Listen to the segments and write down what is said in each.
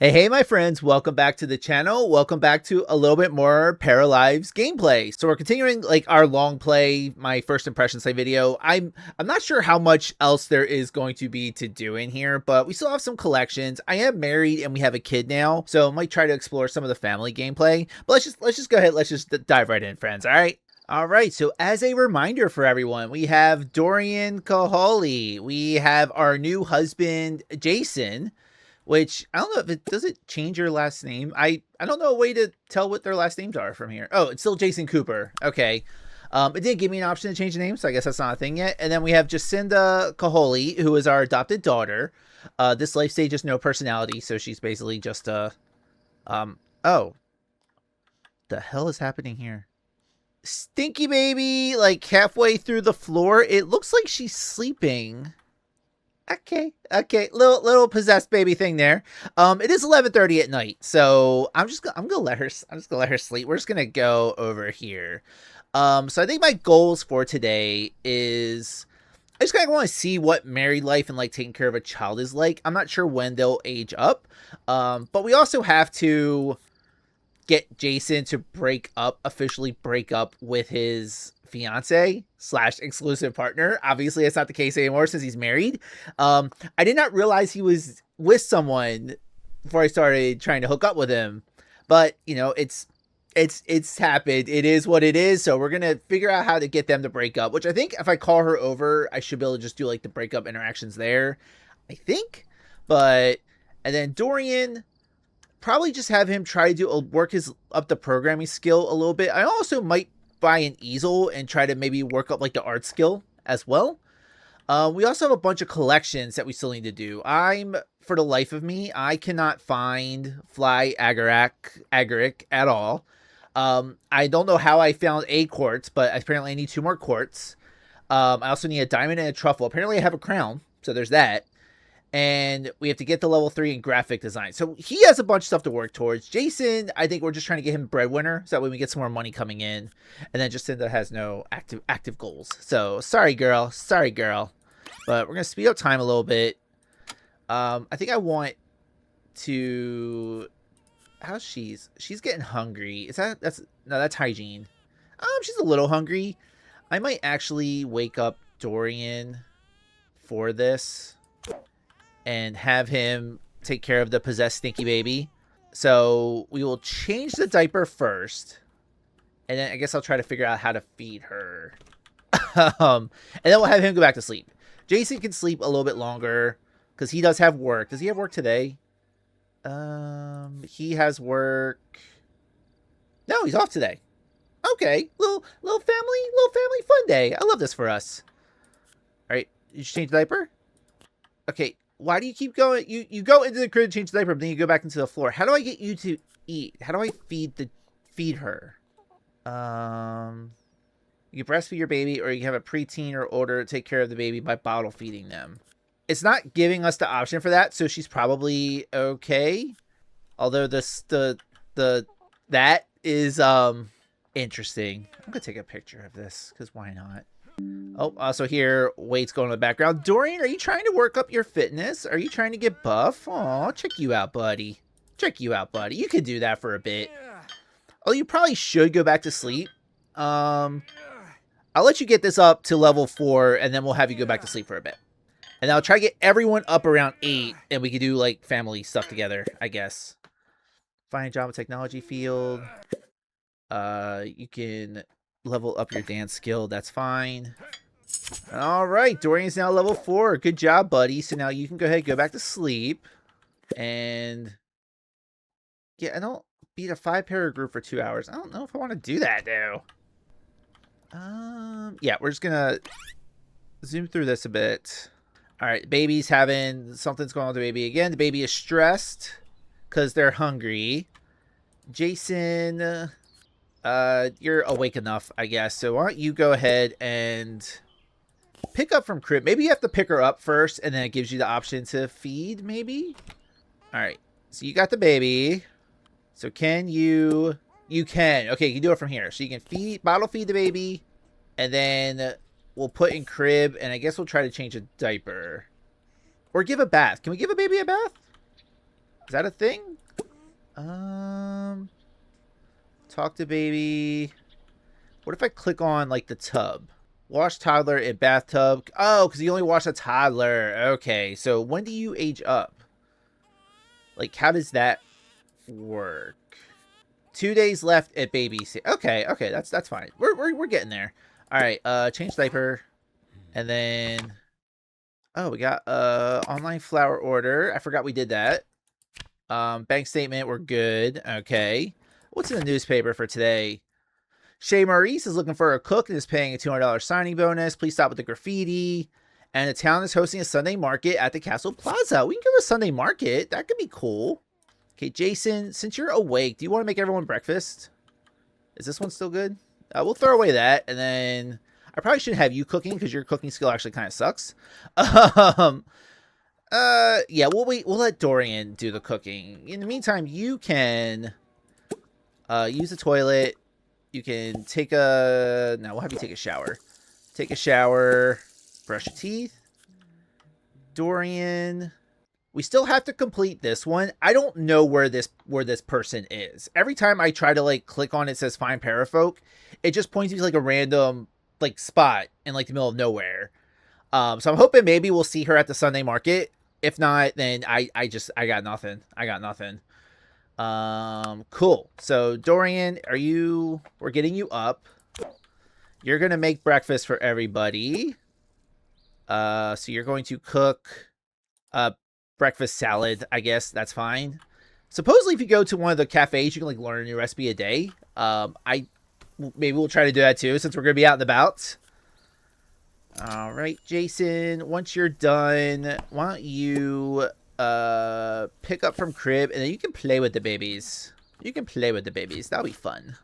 Hey, my friends, welcome back to the channel. Welcome back to a little bit more Paralives gameplay. So we're continuing like our long play, my first impressions play video. I'm not sure how much else there is going to be to do in here, but we still have some collections. I am married and we have a kid now, so I might try to explore some of the family gameplay. But let's just go ahead, let's just dive right in, friends. All right, so as a reminder for everyone, we have Dorian Koholi. We have our new husband, Jason, which I don't know if it does it change your last name. I don't know a way to tell what their last names are from here. Oh, it's still Jason Cooper. Okay. It did give me an option to change the name, so I guess that's not a thing yet. And then we have Jacinda Koholi, who is our adopted daughter. This life stage has no personality, so she's basically just oh, the hell is happening here? Stinky baby, like halfway through the floor. It looks like she's sleeping. Okay, little possessed baby thing there. It is 11:30 at night, so I'm gonna let her sleep. We're just gonna go over here. So I think my goals for today is I just kind of want to see what married life and like taking care of a child is like. I'm not sure when they'll age up, but we also have to get Jason to officially break up with his fiance / exclusive partner. Obviously that's not the case anymore since he's married. I did not realize he was with someone before I started trying to hook up with him, but you know, it's happened. It is what it is. So we're gonna figure out how to get them to break up, which I think if I call her over, I should be able to just do like the breakup interactions there, I think. But and then Dorian, probably just have him try to work his up the programming skill a little bit. I also might buy an easel and try to maybe work up like the art skill as well. We also have a bunch of collections that we still need to do. For the life of me, I cannot find Fly Agaric at all. I don't know how I found a quartz, but apparently I need 2 more quartz. I also need a diamond and a truffle. Apparently I have a crown, so there's that. And we have to get to level 3 in graphic design. So he has a bunch of stuff to work towards. Jason, I think we're just trying to get him breadwinner, so that way we get some more money coming in. And then Jacinda has no active goals. So sorry, girl. But we're gonna speed up time a little bit. I think I want to. How's she's getting hungry? That's hygiene. She's a little hungry. I might actually wake up Dorian for this and have him take care of the possessed stinky baby. So we will change the diaper first, and then I guess I'll try to figure out how to feed her. And then we'll have him go back to sleep. Jason can sleep a little bit longer because he does have work. Does he have work today? He has work. No, he's off today. Okay, little family fun day. I love this for us. All right, you just change the diaper. Okay. Why do you keep going? You go into the crib to change the diaper, but then you go back into the floor. How do I get you to eat? How do I feed her? You can breastfeed your baby, or you can have a preteen or older take care of the baby by bottle feeding them. It's not giving us the option for that, so she's probably okay. Although that is interesting. I'm gonna take a picture of this because why not? Oh, also here, weight's going in the background. Dorian, are you trying to work up your fitness? Are you trying to get buff? Aw, check you out, buddy. You could do that for a bit. Oh, you probably should go back to sleep. I'll let you get this up to level 4, and then we'll have you go back to sleep for a bit. And I'll try to get everyone up around 8, and we can do, like, family stuff together, I guess. Find Java technology field. You can level up your dance skill. That's fine. All right, Dorian's now level 4. Good job, buddy. So now you can go ahead and go back to sleep. And yeah, I don't beat a 5-pair group for 2 hours. I don't know if I want to do that though. Yeah, we're just gonna zoom through this a bit. All right, baby's having something's going on with the baby again. The baby is stressed because they're hungry. Jason, you're awake enough, I guess. So why don't you go ahead and pick up from crib. Maybe you have to pick her up first, and then it gives you the option to feed, maybe? All right. So you got the baby. So can you... You can. Okay, you can do it from here. So you can bottle feed the baby, and then we'll put in crib, and I guess we'll try to change a diaper. Or give a bath. Can we give a baby a bath? Is that a thing? Talk to baby. What if I click on like the tub? Wash toddler in bathtub. Oh, because you only wash a toddler. Okay, so when do you age up? Like, how does that work? 2 days left at baby. Okay, okay, that's fine. We're getting there. All right, change diaper, and then we got online flower order. I forgot we did that. Bank statement, we're good. Okay, what's in the newspaper for today? Shay Maurice is looking for a cook and is paying a $200 signing bonus. Please stop with the graffiti. And the town is hosting a Sunday market at the Castle Plaza. We can go to a Sunday market. That could be cool. Okay, Jason, since you're awake, do you want to make everyone breakfast? Is this one still good? We'll throw away that. And then I probably shouldn't have you cooking because your cooking skill actually kind of sucks. Yeah, we'll let Dorian do the cooking. In the meantime, you can use the toilet. You can take a... No, we'll have you take a shower. Take a shower. Brush your teeth. Dorian. We still have to complete this one. I don't know where this person is. Every time I try to like click on it, says find Parafolk, it just points me to like a random like spot in like the middle of nowhere. So I'm hoping maybe we'll see her at the Sunday market. If not, then I got nothing. I got nothing. Cool. So Dorian, we're getting you up. You're going to make breakfast for everybody. So you're going to cook, breakfast salad, I guess. That's fine. Supposedly if you go to one of the cafes, you can like learn a new maybe a day. Maybe we'll try to do that too, since we're going to be out and about. All right, Jason, once you're done, why don't you pick up from crib, and then you can play with the babies. You can play with the babies. That'll be fun.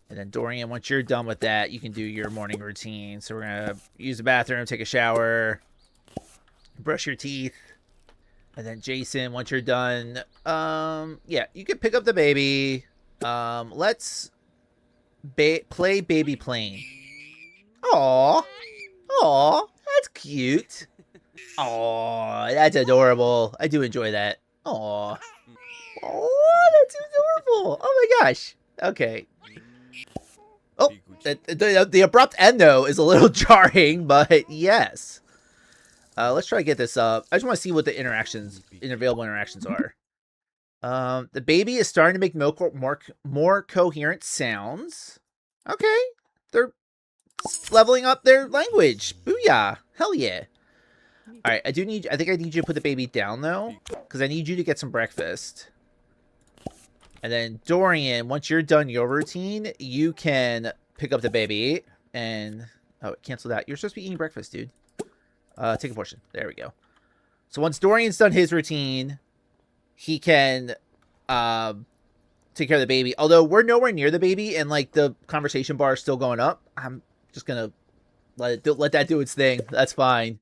And then Dorian, once you're done with that, you can do your morning routine. So we're going to use the bathroom, take a shower, brush your teeth. And then Jason, once you're done, yeah, you can pick up the baby. Let's play baby plane. Aww. Aww, that's cute. Aww, that's adorable. I do enjoy that. Aww. Oh, that's adorable. Oh my gosh. Okay. Oh, the abrupt end, though, is a little jarring, but yes. Let's try to get this up. I just want to see what the available interactions are. The baby is starting to make more coherent sounds. Okay. They're leveling up their language. Booyah. Hell yeah. Alright, I think I need you to put the baby down, though, because I need you to get some breakfast. And then, Dorian, once you're done your routine, you can pick up the baby and... Oh, cancel that. You're supposed to be eating breakfast, dude. Take a portion. There we go. So once Dorian's done his routine, he can take care of the baby. Although, we're nowhere near the baby, and, like, the conversation bar is still going up. I'm just gonna let that do its thing. That's fine.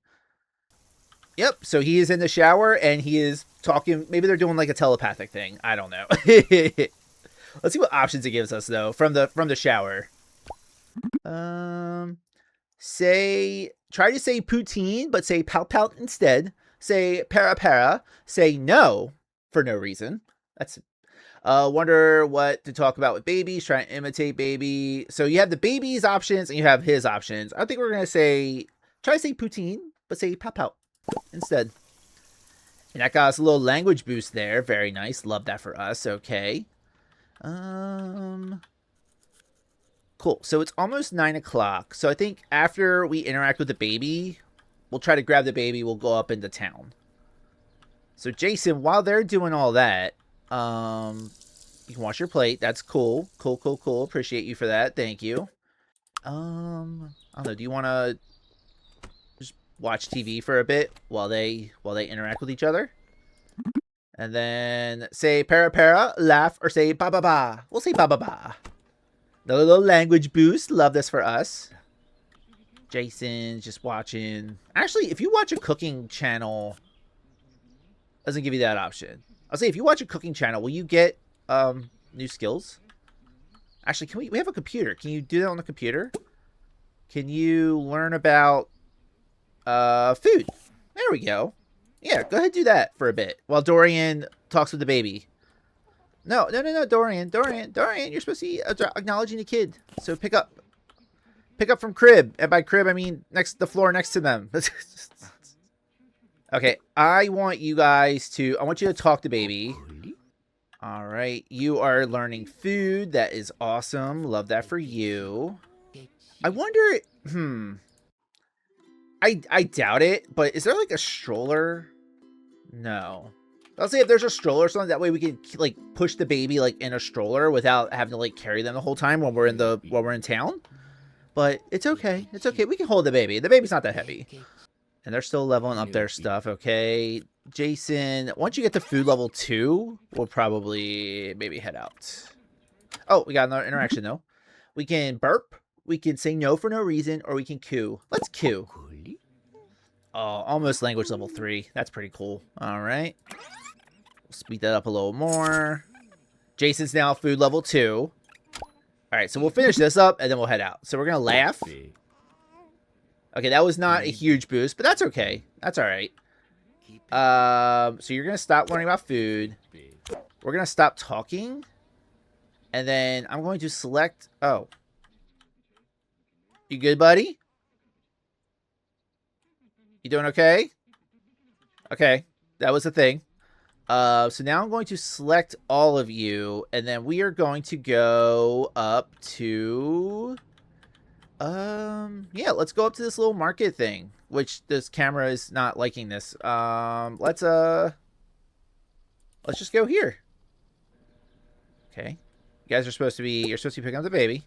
Yep, so he is in the shower, and he is talking. Maybe they're doing, like, a telepathic thing. I don't know. Let's see what options it gives us, though, from the shower. Try to say poutine, but say pout instead. Say para. Say no for no reason. That's wonder what to talk about with babies. Try and imitate baby. So you have the baby's options, and you have his options. I think we're going to try to say poutine, but say pout instead. And that got us a little language boost there. Very nice. Love that for us. Okay. Cool. So it's almost 9 o'clock. So I think after we interact with the baby, we'll try to grab the baby. We'll go up into town. So Jason, while they're doing all that, you can wash your plate. That's cool. Cool. Appreciate you for that. Thank you. I don't know. Do you want to just watch TV for a bit while they interact with each other? And then say para, laugh, or say ba. We'll say ba. The little language boost. Love this for us. Jason's just watching. Actually, if you watch a cooking channel, doesn't give you that option. I'll say if you watch a cooking channel, will you get new skills? Actually, we have a computer. Can you do that on the computer? Can you learn about food? There we go. Yeah, go ahead and do that for a bit while Dorian talks with the baby. No, Dorian, you're supposed to be acknowledging the kid. So pick up from crib, and by crib I mean the floor next to them. Okay, I want you to talk to baby. All right, you are learning food. That is awesome. Love that for you. I wonder, I doubt it, but is there like a stroller? No. I'll say if there's a stroller or something, that way we can like push the baby like in a stroller without having to like carry them the whole time when we're in town. But it's okay. It's okay. We can hold the baby. The baby's not that heavy. And they're still leveling up their stuff. Okay. Jason, once you get to food level 2, we'll probably maybe head out. Oh, we got another interaction though. We can burp. We can say no for no reason, or we can coo. Let's coo. Oh, almost language level 3. That's pretty cool. All right. We'll speed that up a little more. Jason's now food level 2. All right, so we'll finish this up, and then we'll head out. So we're going to laugh. Okay, that was not a huge boost, but that's okay. That's all right. So you're going to stop learning about food. We're going to stop talking. And then I'm going to select... Oh. You good, buddy? You doing okay? Okay, that was the thing. So now I'm going to select all of you, and then we are going to go up to... yeah, let's go up to this little market thing, which this camera is not liking this. Let's just go here. Okay. You guys are supposed to be, you're supposed to be picking up the baby.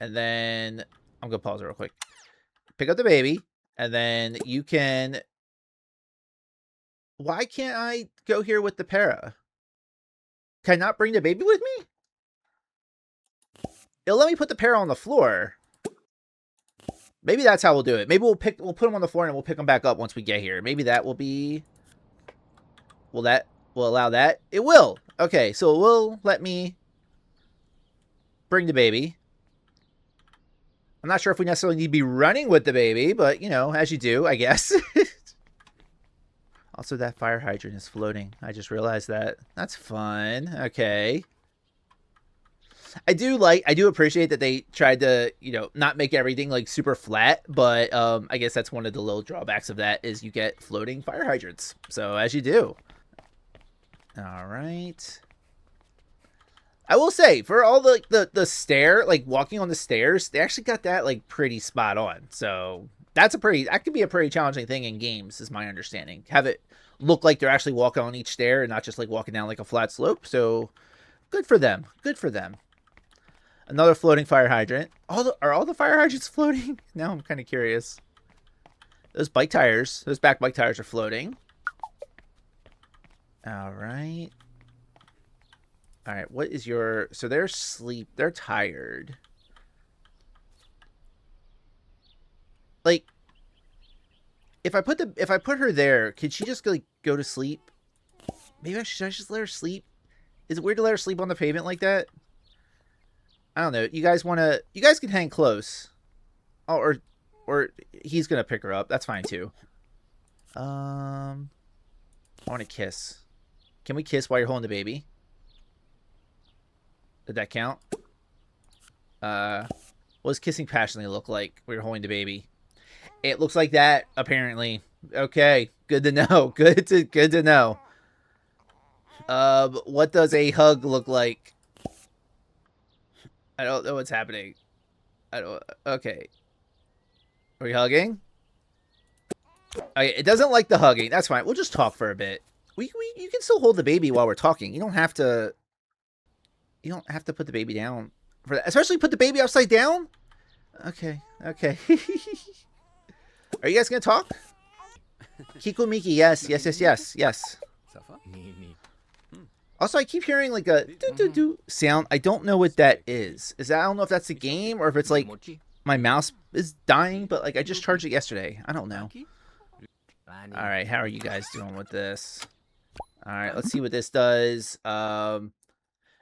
And then, I'm going to pause it real quick. Pick up the baby, and then you can... Why can't I go here with the para? Can I not bring the baby with me? It'll let me put the para on the floor. Maybe that's how we'll do it. Maybe we'll put them on the floor and we'll pick them back up once we get here. Maybe that will be... Will allow that? It will. Okay, so it will let me bring the baby. I'm not sure if we necessarily need to be running with the baby, but, you know, as you do, I guess. Also, that fire hydrant is floating. I just realized that. That's fun. Okay. I do appreciate that they tried to, you know, not make everything like super flat, but I guess that's one of the little drawbacks of that is you get floating fire hydrants. So as you do. All right. I will say, for all the stair, like walking on the stairs, they actually got that like pretty spot on. So that could be a pretty challenging thing in games, is my understanding. Have it look like they're actually walking on each stair and not just like walking down like a flat slope. So good for them. Good for them. Another floating fire hydrant. Are all the fire hydrants floating? Now I'm kind of curious. Those back bike tires are floating. All right. All right, what is your... So they're asleep. They're tired. Like, if I put her there, could she just like go to sleep? Maybe should I just let her sleep? Is it weird to let her sleep on the pavement like that? I don't know. You guys can hang close. Oh, or he's gonna pick her up. That's fine too. I want to kiss. Can we kiss while you're holding the baby? Did that count? What does kissing passionately look like when you're holding the baby? It looks like that, apparently. Okay, good to know. Good to know. What does a hug look like? I don't know what's happening. Okay. Are we hugging? Okay, it doesn't like the hugging. That's fine. We'll just talk for a bit. You can still hold the baby while we're talking. You don't have to put the baby down for that. Especially put the baby upside down. Okay. Are you guys gonna talk? Kiko Miki, yes. Also, I keep hearing like a doo-doo-doo sound. I don't know what that is. I don't know if that's the game or if it's like my mouse is dying, but like I just charged it yesterday. I don't know. All right, how are you guys doing with this? All right, let's see what this does.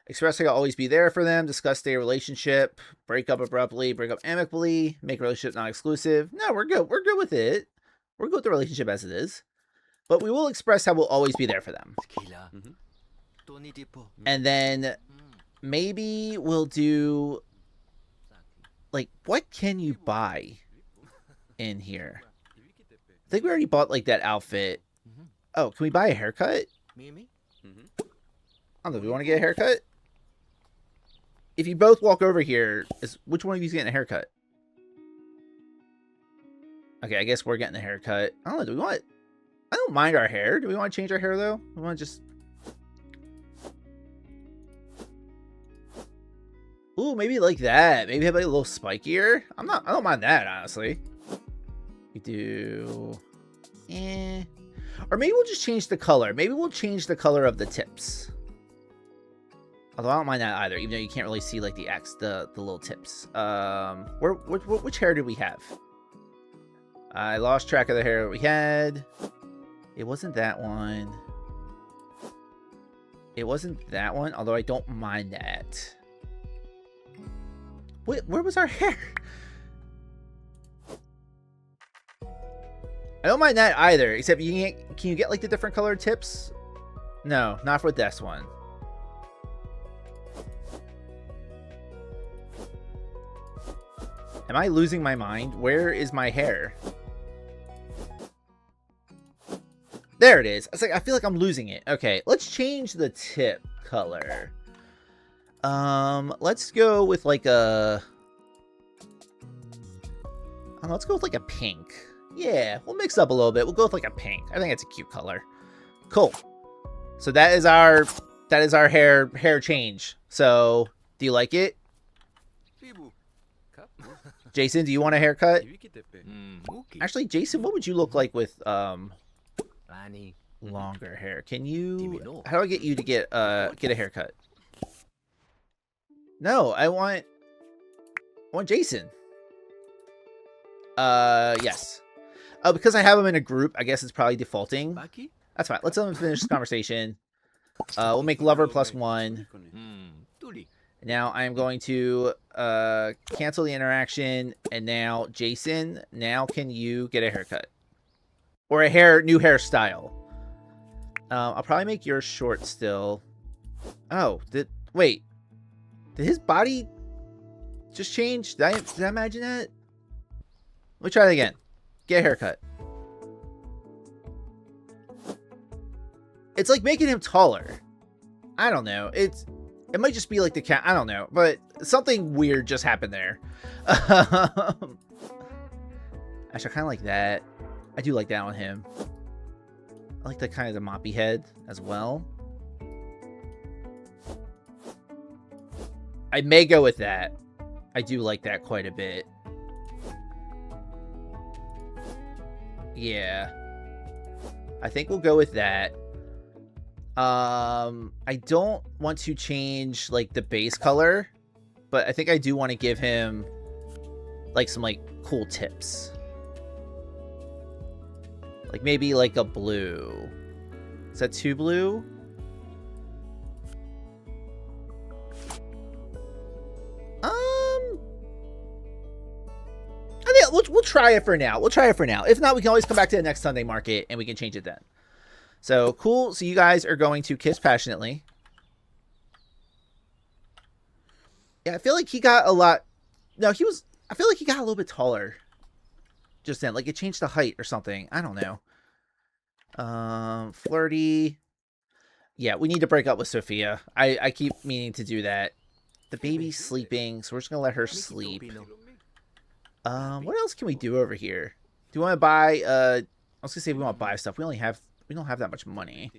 Express I'll always be there for them. Discuss their relationship. Break up abruptly. Break up amicably. Make relationship not exclusive. No, we're good. We're good with it. We're good with the relationship as it is. But we will express how we'll always be there for them. And then maybe we'll do, like, what can you buy in here? I think we already bought, like, that outfit. Oh, can we buy a haircut? I don't know. Do we want to get a haircut? If you both walk over here, which one of you is getting a haircut? Okay, I guess we're getting a haircut. I don't know. Do we want... I don't mind our hair. Do we want to change our hair, though? We want to just... Ooh, maybe like that. Maybe have like a little spikier. I don't mind that, honestly. We do... Or maybe we'll just change the color. Maybe we'll change the color of the tips. Although I don't mind that either, even though you can't really see like the the little tips. Which hair did we have? I lost track of the hair we had. It wasn't that one. It wasn't that one, although I don't mind that. Wait, where was our hair? I don't mind that either, except you can you get like the different colored tips? No, not for this one. Am I losing my mind? Where is my hair? There it is. It's like I feel like I'm losing it. Okay, let's change the tip color. Let's go with like a... let's go with like a pink. Yeah, we'll mix up a little bit. We'll go with like a pink. I think it's a cute color. Cool. So that is our hair change. So, do you like it? Jason, do you want a haircut? Actually, Jason, what would you look like with longer hair? Can you... How do I get you to get a haircut? No, I want Jason. Yes. Oh, because I have them in a group, I guess it's probably defaulting. That's fine. Let's let them finish this conversation. We'll make lover +1. Now I'm going to cancel the interaction. And now, Jason, now can you get a haircut? Or a new hairstyle. I'll probably make yours short still. Oh, wait. Did his body just change? Did I imagine that? Let me try that again. Get a haircut. It's like making him taller. I don't know. It might just be like the cat. I don't know. But something weird just happened there. Actually, I kind of like that. I do like that on him. I like the kind of the moppy head as well. I may go with that. I do like that quite a bit. Yeah. I think we'll go with that. I don't want to change like the base color, but I think I do want to give him like some like cool tips. Like maybe like a blue. Is that too blue? I think we'll try it for now. We'll try it for now. If not, we can always come back to the next Sunday market and we can change it then. So cool. So you guys are going to kiss passionately. Yeah, I feel like he got a lot. No, he was. I feel like he got a little bit taller just then. Like it changed the height or something. I don't know. Flirty. Yeah, we need to break up with Sophia. I keep meaning to do that. The baby's sleeping, so we're just gonna let her sleep. What else can we do over here? Do you want to buy? I was gonna say we want to buy stuff. We don't have that much money.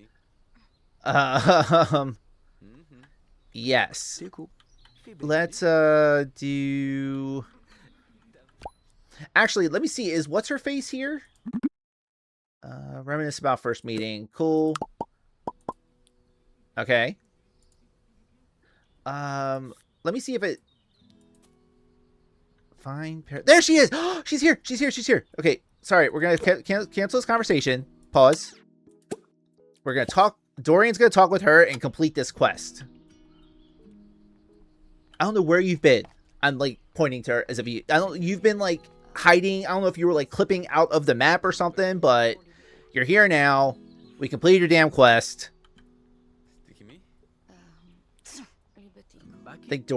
Yes. Let's do. Actually, let me see. Is what's her face here? Reminisce about first meeting. Cool. Okay. Let me see if it. Fine. There she is. She's here. She's here. She's here. Okay. Sorry. We're gonna cancel this conversation. Pause. We're gonna talk. Dorian's gonna talk with her and complete this quest. I don't know where you've been. I'm like pointing to her as if you've been like hiding. I don't know if you were like clipping out of the map or something, but you're here now. We completed your damn quest. I think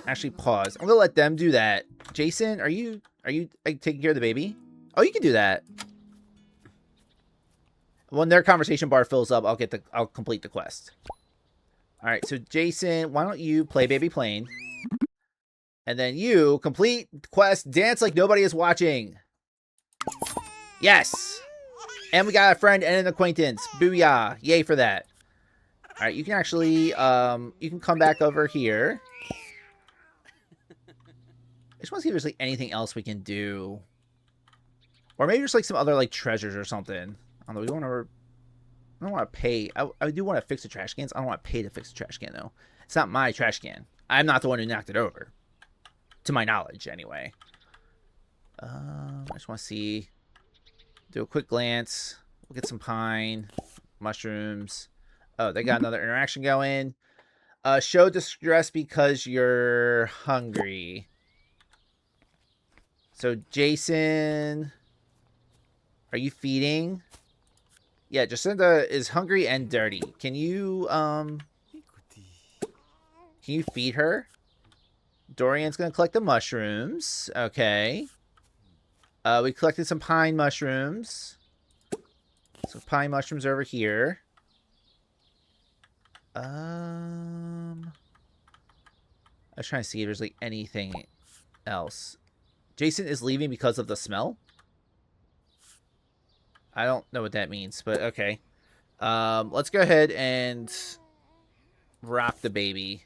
actually pause. I'm gonna let them do that. Jason, are you like, taking care of the baby? Oh, you can do that. When their conversation bar fills up, I'll complete the quest. All right, so Jason, why don't you play Baby Plane? And then you complete the quest, dance like nobody is watching. Yes! And we got a friend and an acquaintance. Booyah. Yay for that. All right, you can actually, you can come back over here. I just want to see if there's, like, anything else we can do. Or maybe there's, like, some other, like, treasures or something. I don't know, I don't want to pay. I do want to fix the trash cans. I don't want to pay to fix the trash can, though. It's not my trash can. I'm not the one who knocked it over. To my knowledge, anyway. I just want to see. Do a quick glance. We'll get some pine. Mushrooms. Oh, they got another interaction going. Show distress because you're hungry. So, Jason, are you feeding? Yeah, Jacinda is hungry and dirty. Can you feed her? Dorian's gonna collect the mushrooms. Okay. We collected some pine mushrooms. So pine mushrooms are over here. I was trying to see if there's like anything else. Jason is leaving because of the smell. I don't know what that means, but okay. Let's go ahead and rock the baby.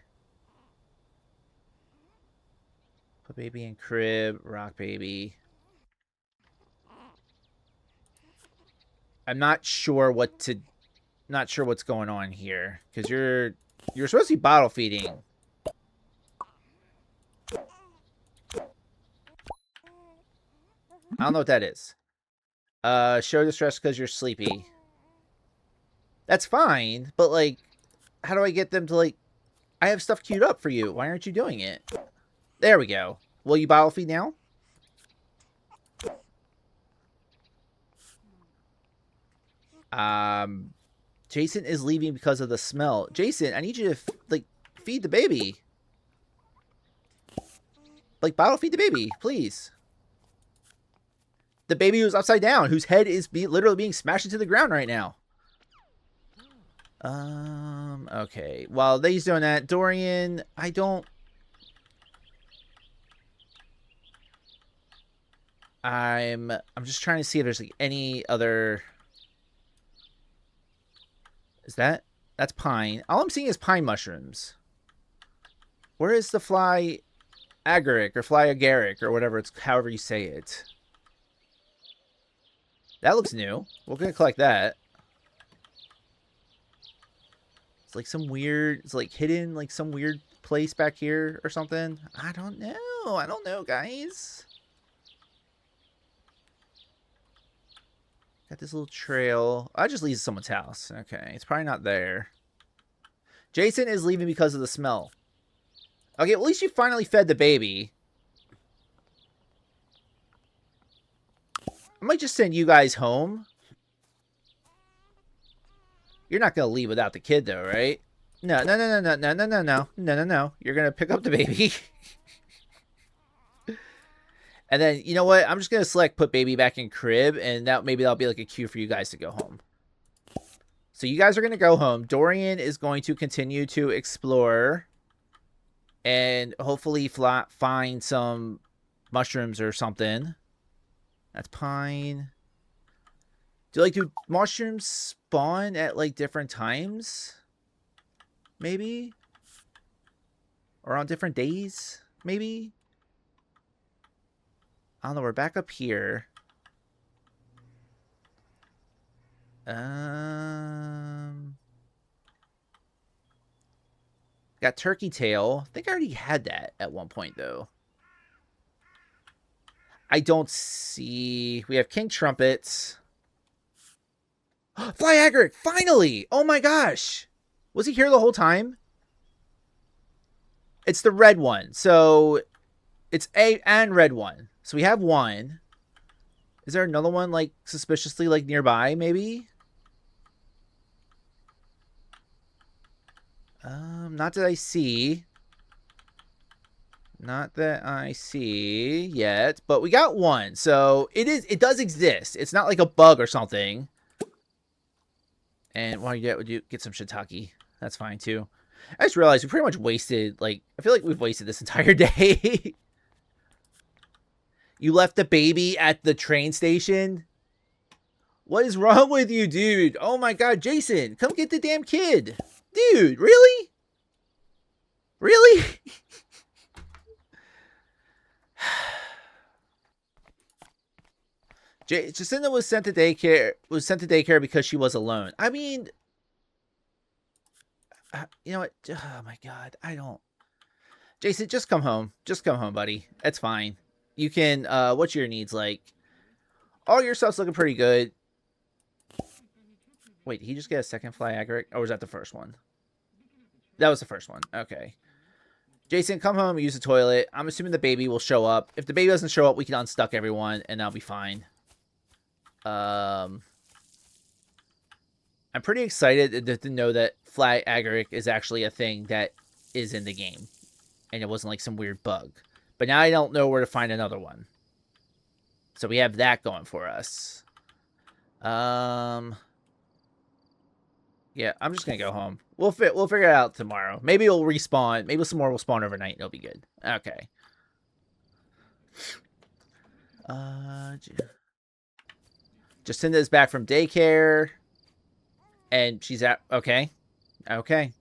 Put baby in crib, rock baby. I'm not sure what's going on here because you're supposed to be bottle feeding. I don't know what that is. Show distress because you're sleepy. That's fine, but like, how do I get them to like? I have stuff queued up for you. Why aren't you doing it? There we go. Will you bottle feed now? Jason is leaving because of the smell. Jason, I need you to like feed the baby. Like bottle feed the baby, please. The baby who's upside down, whose head is literally being smashed into the ground right now. Okay. While he's doing that, Dorian, I'm just trying to see if there's like any other. That's pine. All I'm seeing is pine mushrooms. Where is the fly agaric or fly agaric or whatever however you say it? That looks new. We're gonna collect that. It's like some weird, it's like hidden, like some weird place back here or something. I don't know, guys. Got this little trail. I just leave someone's house. Okay, it's probably not there. Jason is leaving because of the smell. Okay, at least you finally fed the baby. I might just send you guys home. You're not going to leave without the kid, though, right? No. You're going to pick up the baby. And then, you know what? I'm just going to select put baby back in crib, and maybe that'll be like a cue for you guys to go home. So you guys are going to go home. Dorian is going to continue to explore and hopefully find some mushrooms or something. That's pine. Do mushrooms spawn at like different times? Maybe? Or on different days? Maybe? I don't know. We're back up here. Got turkey tail. I think I already had that at one point, though. I don't see... We have king trumpets. Fly agaric! Finally! Oh my gosh! Was he here the whole time? It's the red one. So, it's A and red one. So we have one. Is there another one, like, suspiciously, like, nearby, maybe? Not that I see. Not that I see yet, but we got one. So it does exist. It's not like a bug or something. And while you get some shiitake, that's fine too. I just realized we pretty much wasted, like, I feel like we've wasted this entire day. You left the baby at the train station? What is wrong with you, dude? Oh my god, Jason, come get the damn kid. Dude, really? Really? Jacinda was sent to daycare because she was alone. I mean, you know what? Oh my god, I don't. Jason, just come home. Just come home, buddy. That's fine. You can. What's your needs like? All your stuff's looking pretty good. Wait, did he just get a second fly agaric? Or was that the first one? That was the first one. Okay. Jason, come home and use the toilet. I'm assuming the baby will show up. If the baby doesn't show up, we can unstuck everyone, and that'll be fine. I'm pretty excited to know that fly agaric is actually a thing that is in the game. And it wasn't like some weird bug. But now I don't know where to find another one. So we have that going for us. Yeah, I'm just gonna go home. We'll figure it out tomorrow. Maybe it'll respawn. Maybe some more will spawn overnight and it'll be good. Okay. Jacinda's back from daycare. And she's at... Okay. Okay.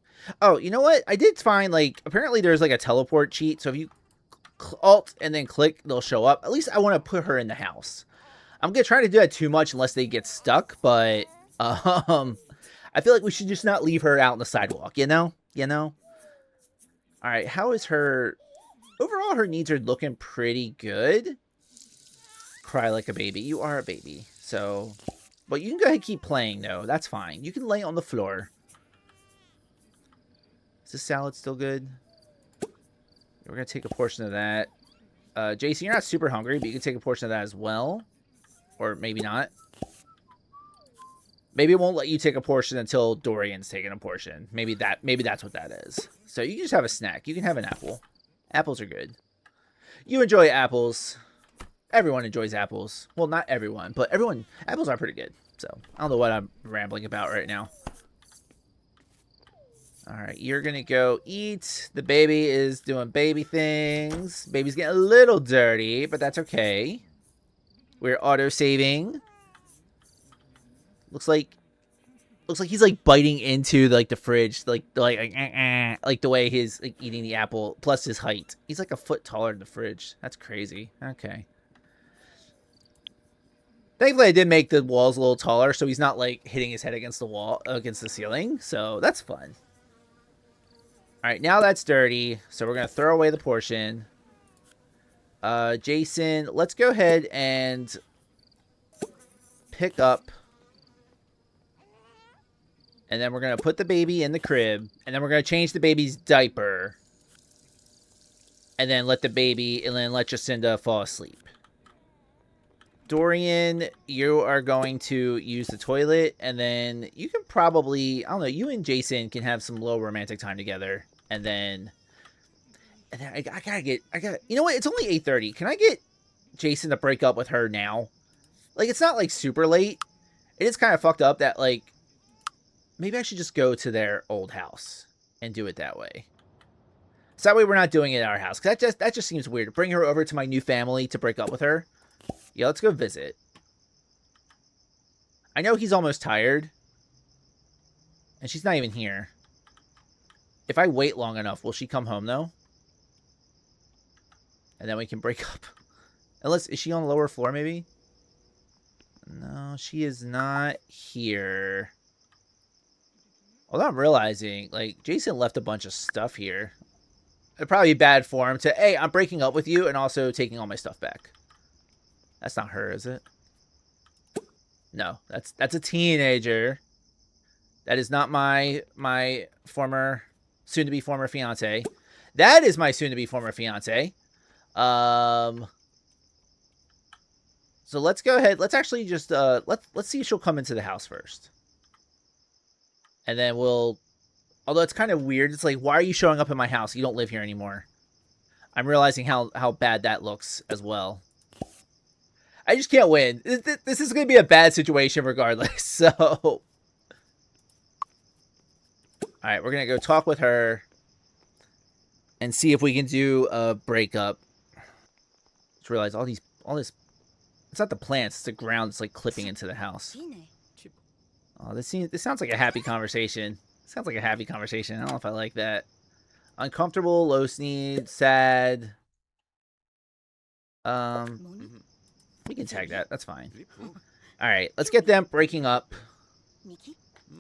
Oh, you know what? I did find, like... Apparently there's, like, a teleport cheat. So if you alt and then click, they'll show up. At least I want to put her in the house. I'm going to try to do that too much unless they get stuck. But, I feel like we should just not leave her out on the sidewalk, you know? You know? Alright, how is her... Overall, her needs are looking pretty good. Cry like a baby. You are a baby. So... But you can go ahead and keep playing, though. That's fine. You can lay on the floor. Is this salad still good? We're going to take a portion of that. Jason, you're not super hungry, but you can take a portion of that as well. Or maybe not. Maybe it won't let you take a portion until Dorian's taking a portion. Maybe that's what that is. So you can just have a snack. You can have an apple. Apples are good. You enjoy apples. Everyone enjoys apples. Well, not everyone, but everyone. Apples are pretty good. So I don't know what I'm rambling about right now. All right, you're going to go eat. The baby is doing baby things. Baby's getting a little dirty, but that's okay. We're auto-saving. Looks like he's like biting into like the fridge, like the way he's like eating the apple. Plus his height, he's like a foot taller than the fridge. That's crazy. Okay. Thankfully, I did make the walls a little taller, so he's not like hitting his head against the wall, against the ceiling. So that's fun. All right, now that's dirty, so we're gonna throw away the portion. Jason, let's go ahead and pick up. And then we're going to put the baby in the crib. And then we're going to change the baby's diaper. And then let let Jacinda fall asleep. Dorian, you are going to use the toilet. And then you can probably, I don't know, you and Jason can have some little romantic time together. And then I gotta, you know what? It's only 8:30. Can I get Jason to break up with her now? Like, it's not like super late. It is kind of fucked up that like, maybe I should just go to their old house and do it that way. So that way we're not doing it at our house. Because that just seems weird. Bring her over to my new family to break up with her. Yeah, let's go visit. I know he's almost tired. And she's not even here. If I wait long enough, will she come home though? And then we can break up. Unless, is she on the lower floor maybe? No, she is not here. Although I'm realizing, like, Jason left a bunch of stuff here. It'd probably be bad for him to, hey, I'm breaking up with you and also taking all my stuff back. That's not her, is it? No, that's a teenager. That is not my soon-to-be former fiance. That is my soon-to-be former fiance. So let's go ahead. Let's actually just, let's see if she'll come into the house first. And then we'll Although it's kind of weird. It's like, why are you showing up in my house? You don't live here anymore. I'm realizing how bad that looks as well. I just can't win. This is going to be a bad situation regardless. So, all right, we're going to go talk with her and see if we can do a breakup. Just realize all this. It's not the plants, it's the ground that's like clipping into the house. Oh, this sounds like a happy conversation. Sounds like a happy conversation. I don't know if I like that. Uncomfortable, low sneed, sad. We can tag that. That's fine. All right, let's get them breaking up.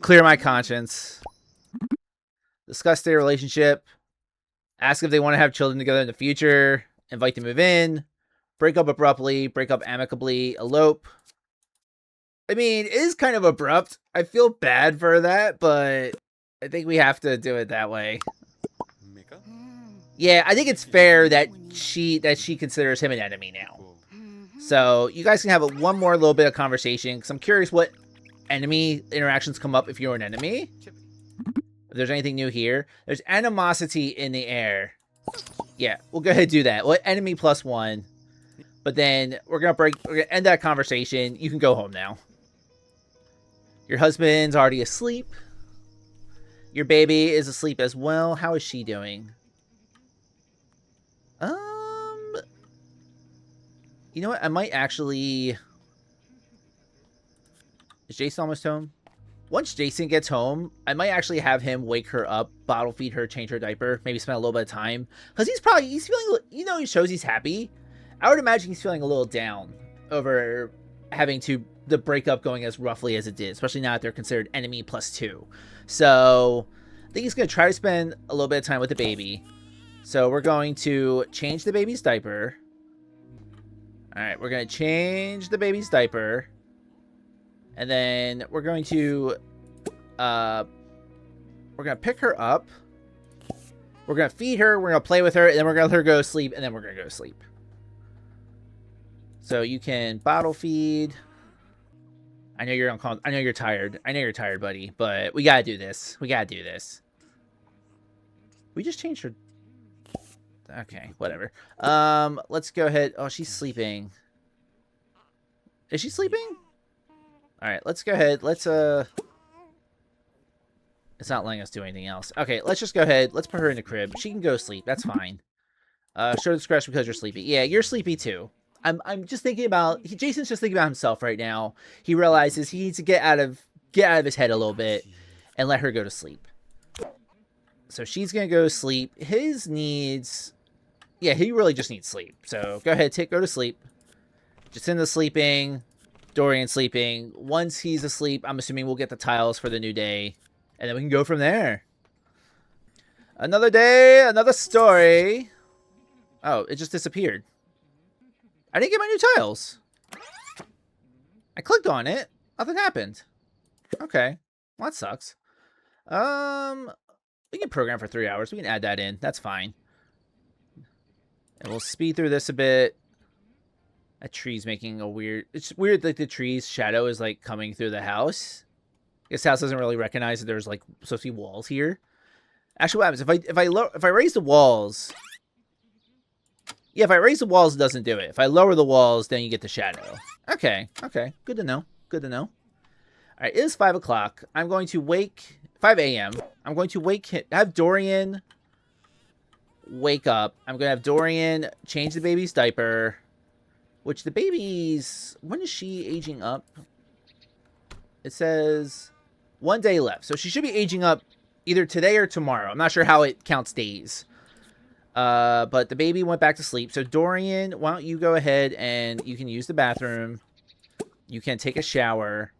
Clear my conscience. Discuss their relationship. Ask if they want to have children together in the future. Invite to move in. Break up abruptly. Break up amicably. Elope. I mean, it is kind of abrupt. I feel bad for that, but I think we have to do it that way. Yeah, I think it's fair that she considers him an enemy now. So you guys can have one more little bit of conversation, because I'm curious what enemy interactions come up if you're an enemy. If there's anything new here. There's animosity in the air. Yeah, we'll go ahead and do that. Well, enemy +1. But then we're gonna end that conversation. You can go home now. Your husband's already asleep. Your baby is asleep as well. How is she doing? You know what? I might actually... Is Jason almost home? Once Jason gets home, I might actually have him wake her up, bottle feed her, change her diaper, maybe spend a little bit of time. Because he's feeling, you know, he shows he's happy. I would imagine he's feeling a little down over having the breakup going as roughly as it did, especially now that they're considered enemy +2. So I think he's going to try to spend a little bit of time with the baby. So we're going to change the baby's diaper. All right, we're going to change the baby's diaper. And then we're going to pick her up. We're going to feed her, we're going to play with her, and then we're going to let her go to sleep, and then we're going to go to sleep. So you can bottle feed. I know you're uncomfortable. I know you're tired. I know you're tired, buddy, but we got to do this. We got to do this. We just changed her. Okay, whatever. Let's go ahead. Oh, she's sleeping. Is she sleeping? All right, let's go ahead. Let's it's not letting us do anything else. Okay, let's just go ahead. Let's put her in the crib. She can go sleep. That's fine. Show discretion because you're sleepy. Yeah, you're sleepy too. I'm just thinking about Jason's just thinking about himself right now. He realizes he needs to get out of his head a little bit and let her go to sleep. So she's gonna go to sleep. His needs, yeah, he really just needs sleep. So go ahead, go to sleep. Jacinda's sleeping. Dorian sleeping. Once he's asleep, I'm assuming we'll get the tiles for the new day, and then we can go from there. Another day, another story. Oh, it just disappeared. I didn't get my new tiles. I clicked on it. Nothing happened. Okay. Well, that sucks. We can program for 3 hours. We can add that in. That's fine. And we'll speed through this a bit. That tree's making a weird... It's weird that the tree's shadow is, like, coming through the house. This house doesn't really recognize that there's, like, supposed to be walls here. Actually, what happens? If I raise the walls... Yeah, if I raise the walls, it doesn't do it. If I lower the walls, then you get the shadow. Okay, okay. Good to know. Good to know. All right, it is 5 o'clock. I'm going to wake... 5 a.m. I'm going to have Dorian wake up. I'm going to have Dorian change the baby's diaper. Which the baby's... When is she aging up? It says 1 day left. So she should be aging up either today or tomorrow. I'm not sure how it counts days. But the baby went back to sleep. So Dorian, why don't you go ahead and you can use the bathroom. You can take a shower.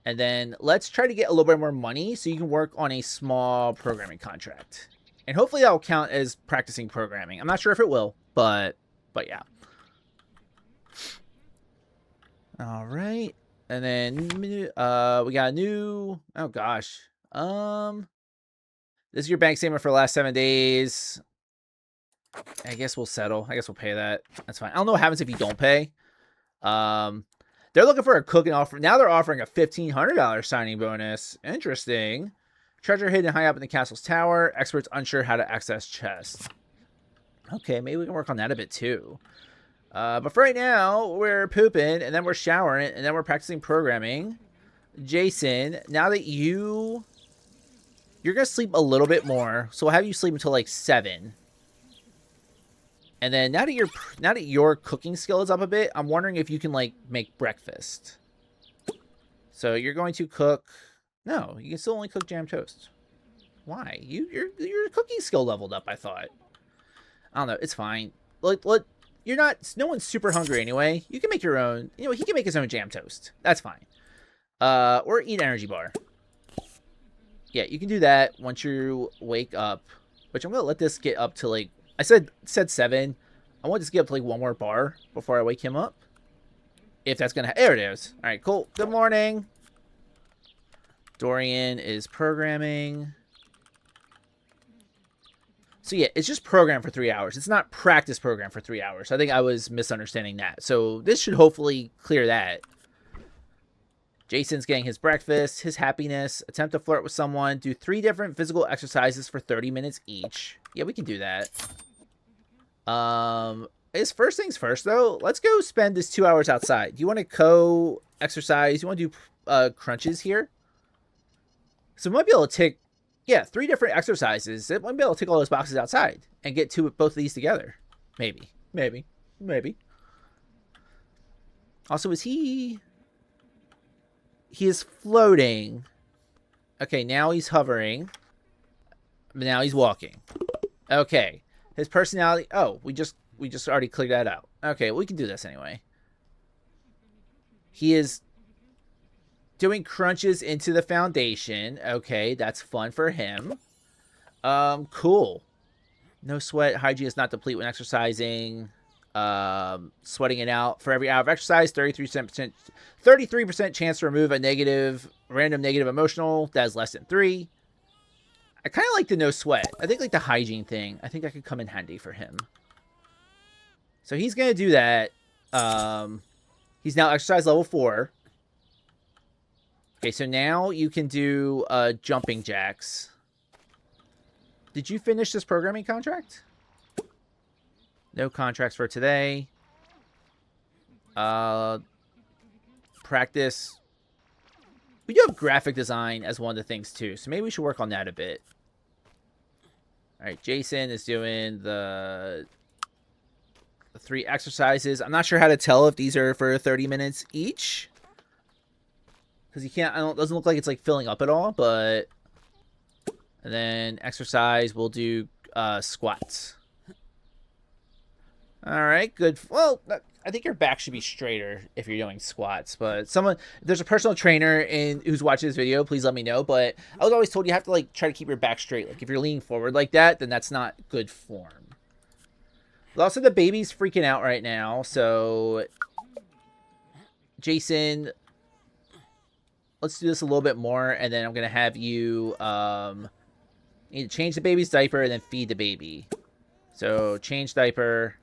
And then let's try to get a little bit more money so you can work on a small programming contract. And hopefully that will count as practicing programming. I'm not sure if it will, but yeah. All right. And then we got a new... Oh, gosh. This is your bank statement for the last 7 days. I guess we'll settle. I guess we'll pay that. That's fine. I don't know what happens if you don't pay. They're looking for a cook and offer. Now they're offering a $1,500 signing bonus. Interesting. Treasure hidden high up in the castle's tower. Experts unsure how to access chests. Okay, maybe we can work on that a bit too. But for right now, we're pooping, and then we're showering, and then we're practicing programming. Jason, now that you're going to sleep a little bit more, so we'll have you sleep until like 7. And then now that your cooking skill is up a bit, I'm wondering if you can like make breakfast. So you're going to cook. No, you can still only cook jam toast. Why? Your cooking skill leveled up, I thought. I don't know. It's fine. You're not. No one's super hungry anyway. You can make your own. You know, he can make his own jam toast. That's fine. Or eat energy bar. Yeah, you can do that once you wake up. Which I'm gonna let this get up to like. I said 7. I want this to get up to like 1 more bar before I wake him up. If that's gonna. There it is. All right, cool. Good morning. Dorian is programming. So yeah, it's just program for 3 hours. It's not practice program for 3 hours. I think I was misunderstanding that. So this should hopefully clear that. Jason's getting his breakfast, his happiness, attempt to flirt with someone, do 3 different physical exercises for 30 minutes each. Yeah, we can do that. Is first things first though. Let's go spend this 2 hours outside. Do you want to co-exercise? You want to do crunches here? So we might be able to take, yeah, 3 different exercises. It might be able to take all those boxes outside and get both of these together. Maybe. Also, he is floating. Okay, now he's hovering. Now he's walking. Okay. His personality. Oh, we just already cleared that out. Okay, we can do this anyway. He is doing crunches into the foundation. Okay, that's fun for him. Cool. No sweat. Hygiene is not deplete when exercising. Sweating it out. For every hour of exercise, 33% chance to remove a random negative emotional. That is less than 3. I kind of like the no sweat. I think like the hygiene thing. I think that could come in handy for him. So he's going to do that. He's now exercise level 4. Okay, so now you can do jumping jacks. Did you finish this programming contract? No contracts for today. Practice. We do have graphic design as one of the things too, so maybe we should work on that a bit. All right, Jason is doing the 3 exercises. I'm not sure how to tell if these are for 30 minutes each. Because you can't, it doesn't look like it's like filling up at all, but. And then exercise, we'll do squats. All right, good. Well, I think your back should be straighter if you're doing squats. But if there's a personal trainer who's watching this video, please let me know. But I was always told you have to like try to keep your back straight. Like if you're leaning forward like that, then that's not good form. But also, the baby's freaking out right now. So, Jason, let's do this a little bit more, and then I'm gonna have you need to change the baby's diaper and then feed the baby. So change diaper.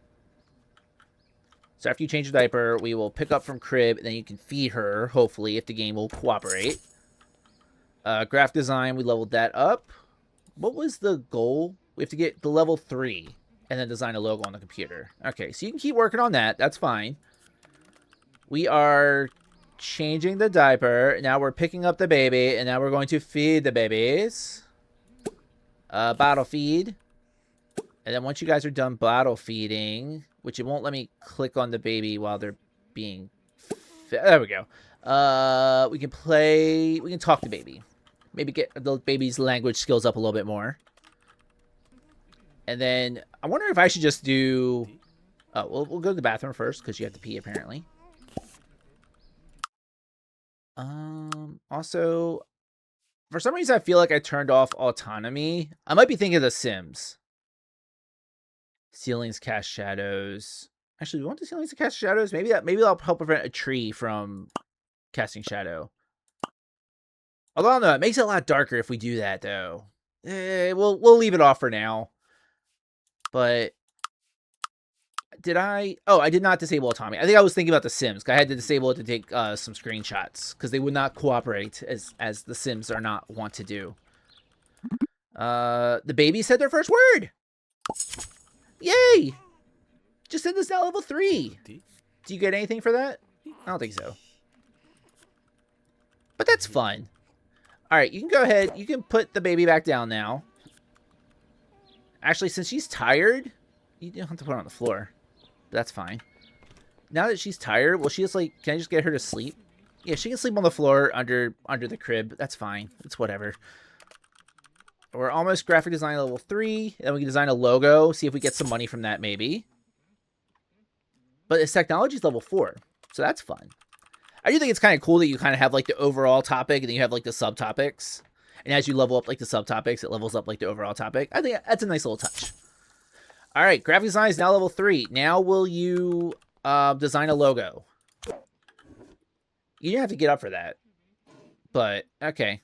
So after you change the diaper, we will pick up from crib, and then you can feed her, hopefully, if the game will cooperate. Graph design, we leveled that up. What was the goal? We have to get the level 3, and then design a logo on the computer. Okay, so you can keep working on that. That's fine. We are changing the diaper. Now we're picking up the baby, and now we're going to feed the babies. Bottle feed. And then once you guys are done bottle feeding, which it won't let me click on the baby while they're being fed. There we go. We can talk to baby. Maybe get the baby's language skills up a little bit more. And then I wonder if I should just do... Oh, we'll go to the bathroom first because you have to pee apparently. Also, for some reason I feel like I turned off autonomy. I might be thinking of The Sims. Ceilings cast shadows. Actually, we want the ceilings to cast shadows. Maybe that'll help prevent a tree from casting shadow. Although I don't know, it makes it a lot darker if we do that though. We'll leave it off for now. But I did not disable autonomy. I think I was thinking about The Sims. I had to disable it to take some screenshots because they would not cooperate as The Sims are not want to do. The baby said their first word. Yay! Jacinda's now level 3. Do you get anything for that? I don't think so. But that's fun. Alright, you can go ahead. You can put the baby back down now. Actually, since she's tired, you don't have to put her on the floor. But that's fine. Now that she's tired, will she just like... Can I just get her to sleep? Yeah, she can sleep on the floor under the crib. That's fine. It's whatever. We're almost graphic design level 3. Then we can design a logo. See if we get some money from that, maybe. But its technology is level 4. So that's fun. I do think it's kind of cool that you kind of have like the overall topic and then you have like the subtopics. And as you level up like the subtopics, it levels up like the overall topic. I think that's a nice little touch. All right, graphic design is now level 3. Now will you design a logo? You didn't have to get up for that. But, okay.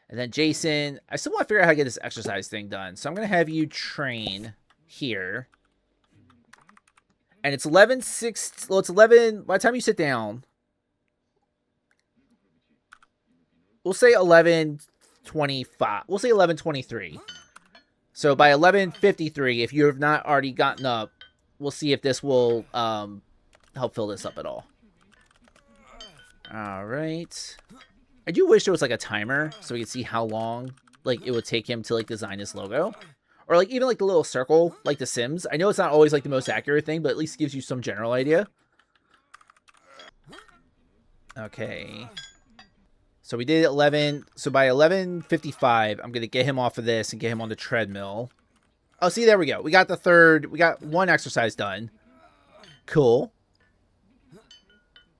And then Jason, I still want to figure out how to get this exercise thing done. So I'm going to have you train here. And it's 11:06. Well, it's 11. By the time you sit down, we'll say 11:25. We'll say 11:23. So by 11:53, if you have not already gotten up, we'll see if this will help fill this up at all. All right. I do wish there was like a timer so we could see how long like it would take him to like design his logo. Or like even like the little circle, like The Sims. I know it's not always like the most accurate thing, but at least gives you some general idea. Okay. So we did 11. So by 11:55, I'm going to get him off of this and get him on the treadmill. Oh, see, there we go. We got the third. We got one exercise done. Cool.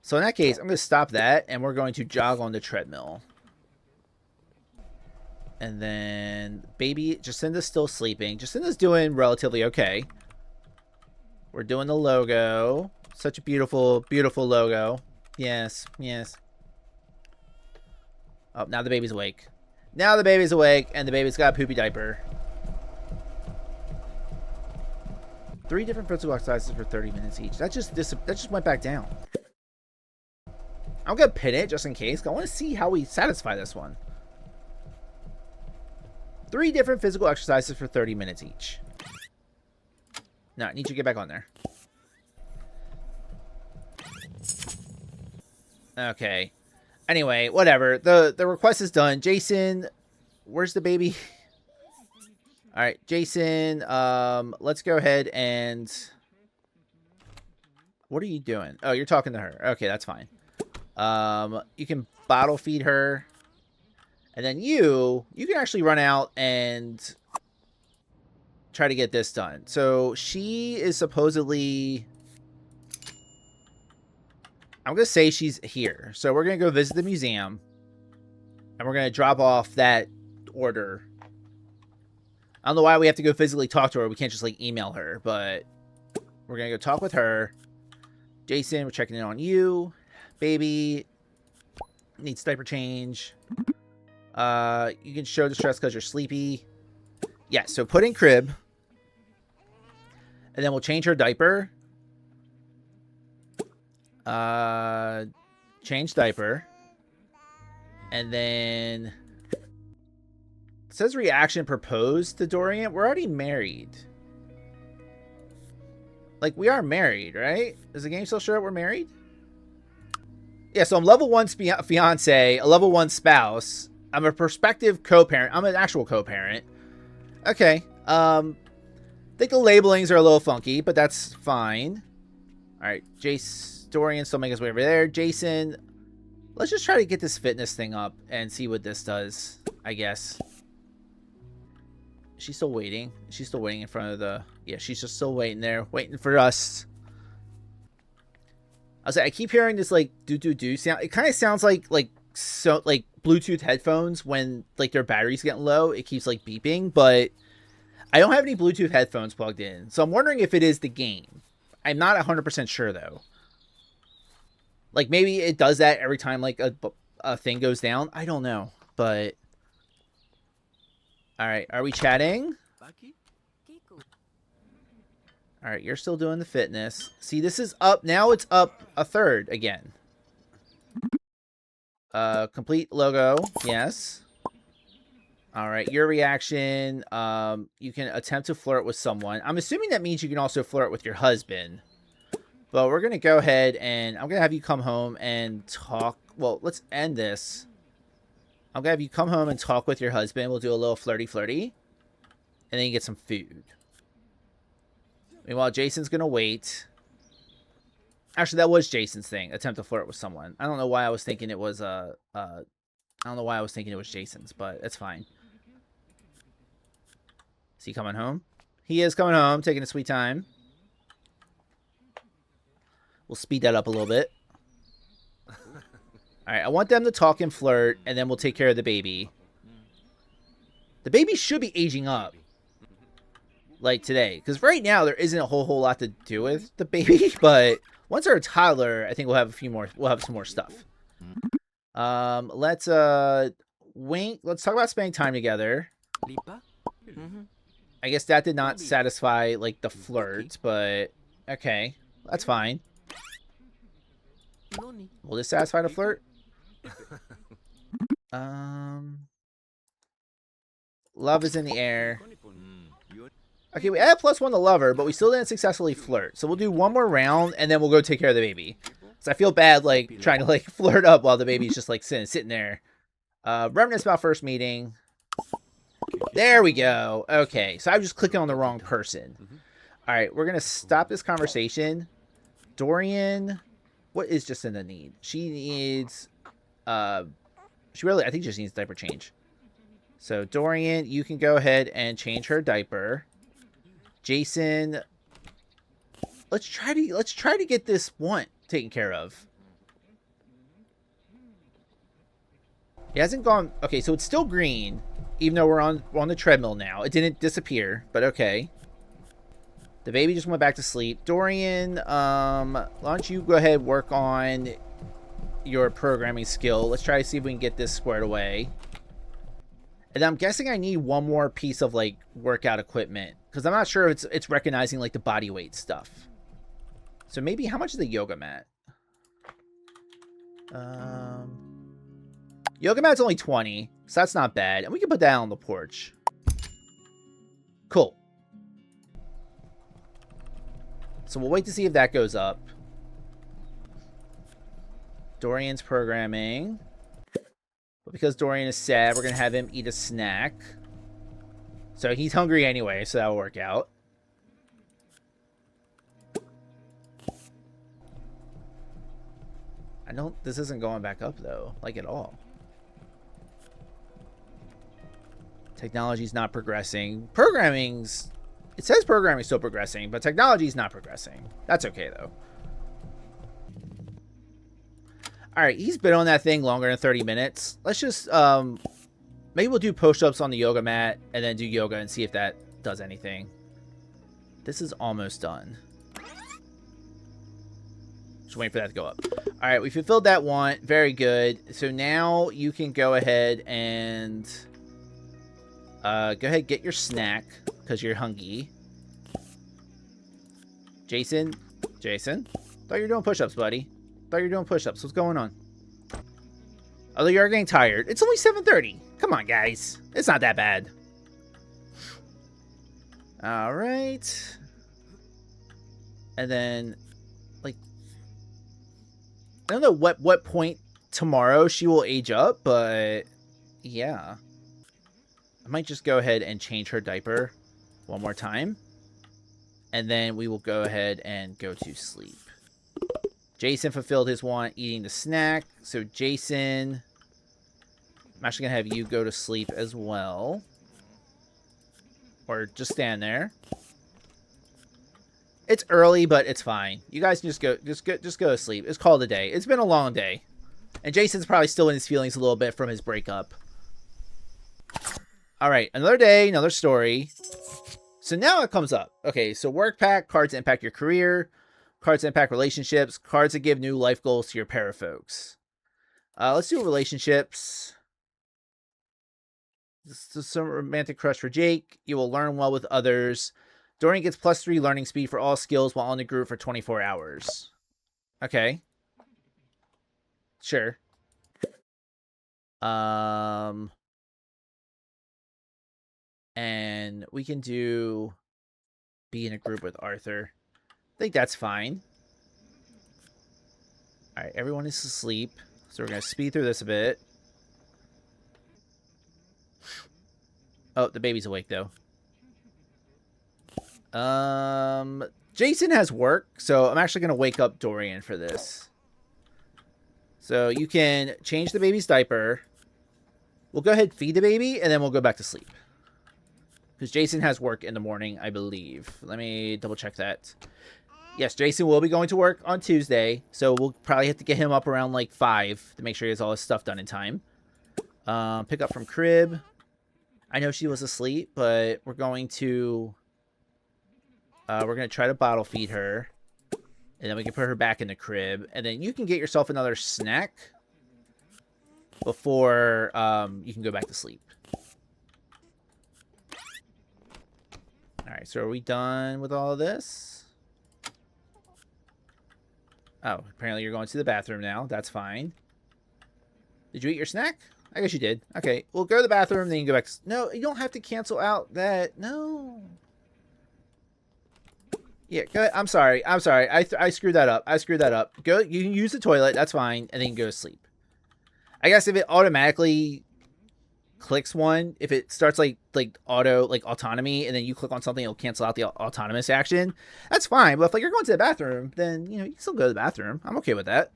So in that case, I'm going to stop that and we're going to jog on the treadmill. And then baby Jacinda's still sleeping. Jacinda's doing relatively okay. We're doing the logo. Such a beautiful, beautiful logo. Yes, yes. Oh, now the baby's awake. Now the baby's awake and the baby's got a poopy diaper. 3 different physical exercises for 30 minutes each. That just went back down. I'm gonna pin it just in case. I want to see how we satisfy this one. 3 different physical exercises for 30 minutes each. No, I need you to get back on there. Okay. Anyway, whatever. The request is done. Jason, where's the baby? All right, Jason, let's go ahead and... What are you doing? Oh, you're talking to her. Okay, that's fine. You can bottle feed her. And then you can actually run out and try to get this done. So she is supposedly... I'm going to say she's here. So we're going to go visit the museum. And we're going to drop off that order. I don't know why we have to go physically talk to her. We can't just like email her. But we're going to go talk with her. Jason, we're checking in on you. Baby needs diaper change. You can show distress because you're sleepy. Yeah, so put in crib. And then we'll change her diaper. Change diaper. And then... It says reaction proposed to Dorian. We're already married. Like, we are married, right? Is the game still sure we're married? Yeah, so I'm level 1 fiance, a level 1 spouse. I'm a prospective co-parent. I'm an actual co-parent. Okay. I think the labelings are a little funky, but that's fine. All right, Dorian still making his way over there. Jason, let's just try to get this fitness thing up and see what this does, I guess. She's still waiting. She's still waiting in front of the... Yeah, she's just still waiting there, waiting for us. I keep hearing this like do sound. It kind of sounds like Bluetooth headphones when like their battery's getting low. It keeps like beeping, but I don't have any Bluetooth headphones plugged in, so I'm wondering if it is the game. I'm not 100% sure though. Like maybe it does that every time like a thing goes down. I don't know, but all right. Are we chatting? All right, you're still doing the fitness. See, this is up. Now it's up a third again. Complete logo. Yes. All right, your reaction. You can attempt to flirt with someone. I'm assuming that means you can also flirt with your husband. But we're going to go ahead and I'm going to have you come home and talk. Well, let's end this. I'm going to have you come home and talk with your husband. We'll do a little flirty. And then you get some food. Meanwhile, Jason's going to wait. Actually, that was Jason's thing. Attempt to flirt with someone. I don't know why I was thinking it was I don't know why I was thinking it was Jason's, but it's fine. Is he coming home? He is coming home, taking a sweet time. We'll speed that up a little bit. Alright, I want them to talk and flirt, and then we'll take care of the baby. The baby should be aging up. Like today. Because right now, there isn't a whole lot to do with the baby. But once they're a toddler, I think we'll have a few more. We'll have some more stuff. Let's wink. Let's talk about spending time together. I guess that did not satisfy, like, the flirt. But, okay. That's fine. Will this satisfy the flirt? Love is in the air. Okay, we added +1 to lover, but we still didn't successfully flirt. So we'll do one more round, and then we'll go take care of the baby. So I feel bad, like, trying to, like, flirt up while the baby's just, like, sitting there. Reminisce about first meeting. There we go. Okay, so I was just clicking on the wrong person. All right, we're going to stop this conversation. Dorian, what is Jacinda need? She needs, I think she just needs diaper change. So Dorian, you can go ahead and change her diaper. Jason, let's try to get this want taken care of. It hasn't gone. Okay, so it's still green, even though we're on the treadmill now. It didn't disappear, but okay. The baby just went back to sleep. Dorian, why don't you go ahead and work on your programming skill. Let's try to see if we can get this squared away. And I'm guessing I need one more piece of, like, workout equipment. Because I'm not sure if it's recognizing, like, the body weight stuff. So maybe, how much is the yoga mat? Yoga mat's only 20. So that's not bad. And we can put that on the porch. Cool. So we'll wait to see if that goes up. Dorian's programming. But because Dorian is sad, we're going to have him eat a snack. So he's hungry anyway, so that'll work out. This isn't going back up though, like at all. Technology's not progressing. It says programming's still progressing, but technology's not progressing. That's okay though. Alright, he's been on that thing longer than 30 minutes. Let's just, maybe we'll do push-ups on the yoga mat and then do yoga and see if that does anything. This is almost done. Just waiting for that to go up. Alright, we fulfilled that want. Very good. So now you can go ahead and get your snack because you're hungry. Jason? Thought you were doing push-ups, buddy. Thought you were doing push-ups. What's going on? Although you are getting tired. It's only 7:30. Come on, guys. It's not that bad. Alright. And then, like, I don't know what point tomorrow she will age up, but yeah. I might just go ahead and change her diaper one more time. And then we will go ahead and go to sleep. Jason fulfilled his want eating the snack. So Jason, I'm actually going to have you go to sleep as well. Or just stand there. It's early, but it's fine. You guys can just go to sleep. It's called a day. It's been a long day. And Jason's probably still in his feelings a little bit from his breakup. Alright, another day, another story. So now it comes up. Okay, so work pack, cards that impact your career. Cards that impact relationships. Cards that give new life goals to your para folks. Let's do relationships. This is some romantic crush for Jake. You will learn well with others. Dorian gets +3 learning speed for all skills while on the group for 24 hours. Okay. Sure. And we can do be in a group with Arthur. I think that's fine. All right, everyone is asleep. So we're going to speed through this a bit. Oh, the baby's awake, though. Jason has work, so I'm actually going to wake up Dorian for this. So you can change the baby's diaper. We'll go ahead and feed the baby, and then we'll go back to sleep. Because Jason has work in the morning, I believe. Let me double check that. Yes, Jason will be going to work on Tuesday, so we'll probably have to get him up around like 5 to make sure he has all his stuff done in time. Pick up from crib. I know she was asleep, but we're going to try to bottle feed her, and then we can put her back in the crib, and then you can get yourself another snack before you can go back to sleep. All right, so are we done with all of this? Oh, apparently you're going to the bathroom now. That's fine. Did you eat your snack? I guess you did. Okay, we'll go to the bathroom, then you can go back. No, you don't have to cancel out that. No. Yeah, go ahead. I'm sorry. I screwed that up. Go. You can use the toilet. That's fine, and then you can go to sleep. I guess if it automatically clicks one, if it starts like autonomy, and then you click on something, it'll cancel out the autonomous action. That's fine. But if you're going to the bathroom, then you can still go to the bathroom. I'm okay with that.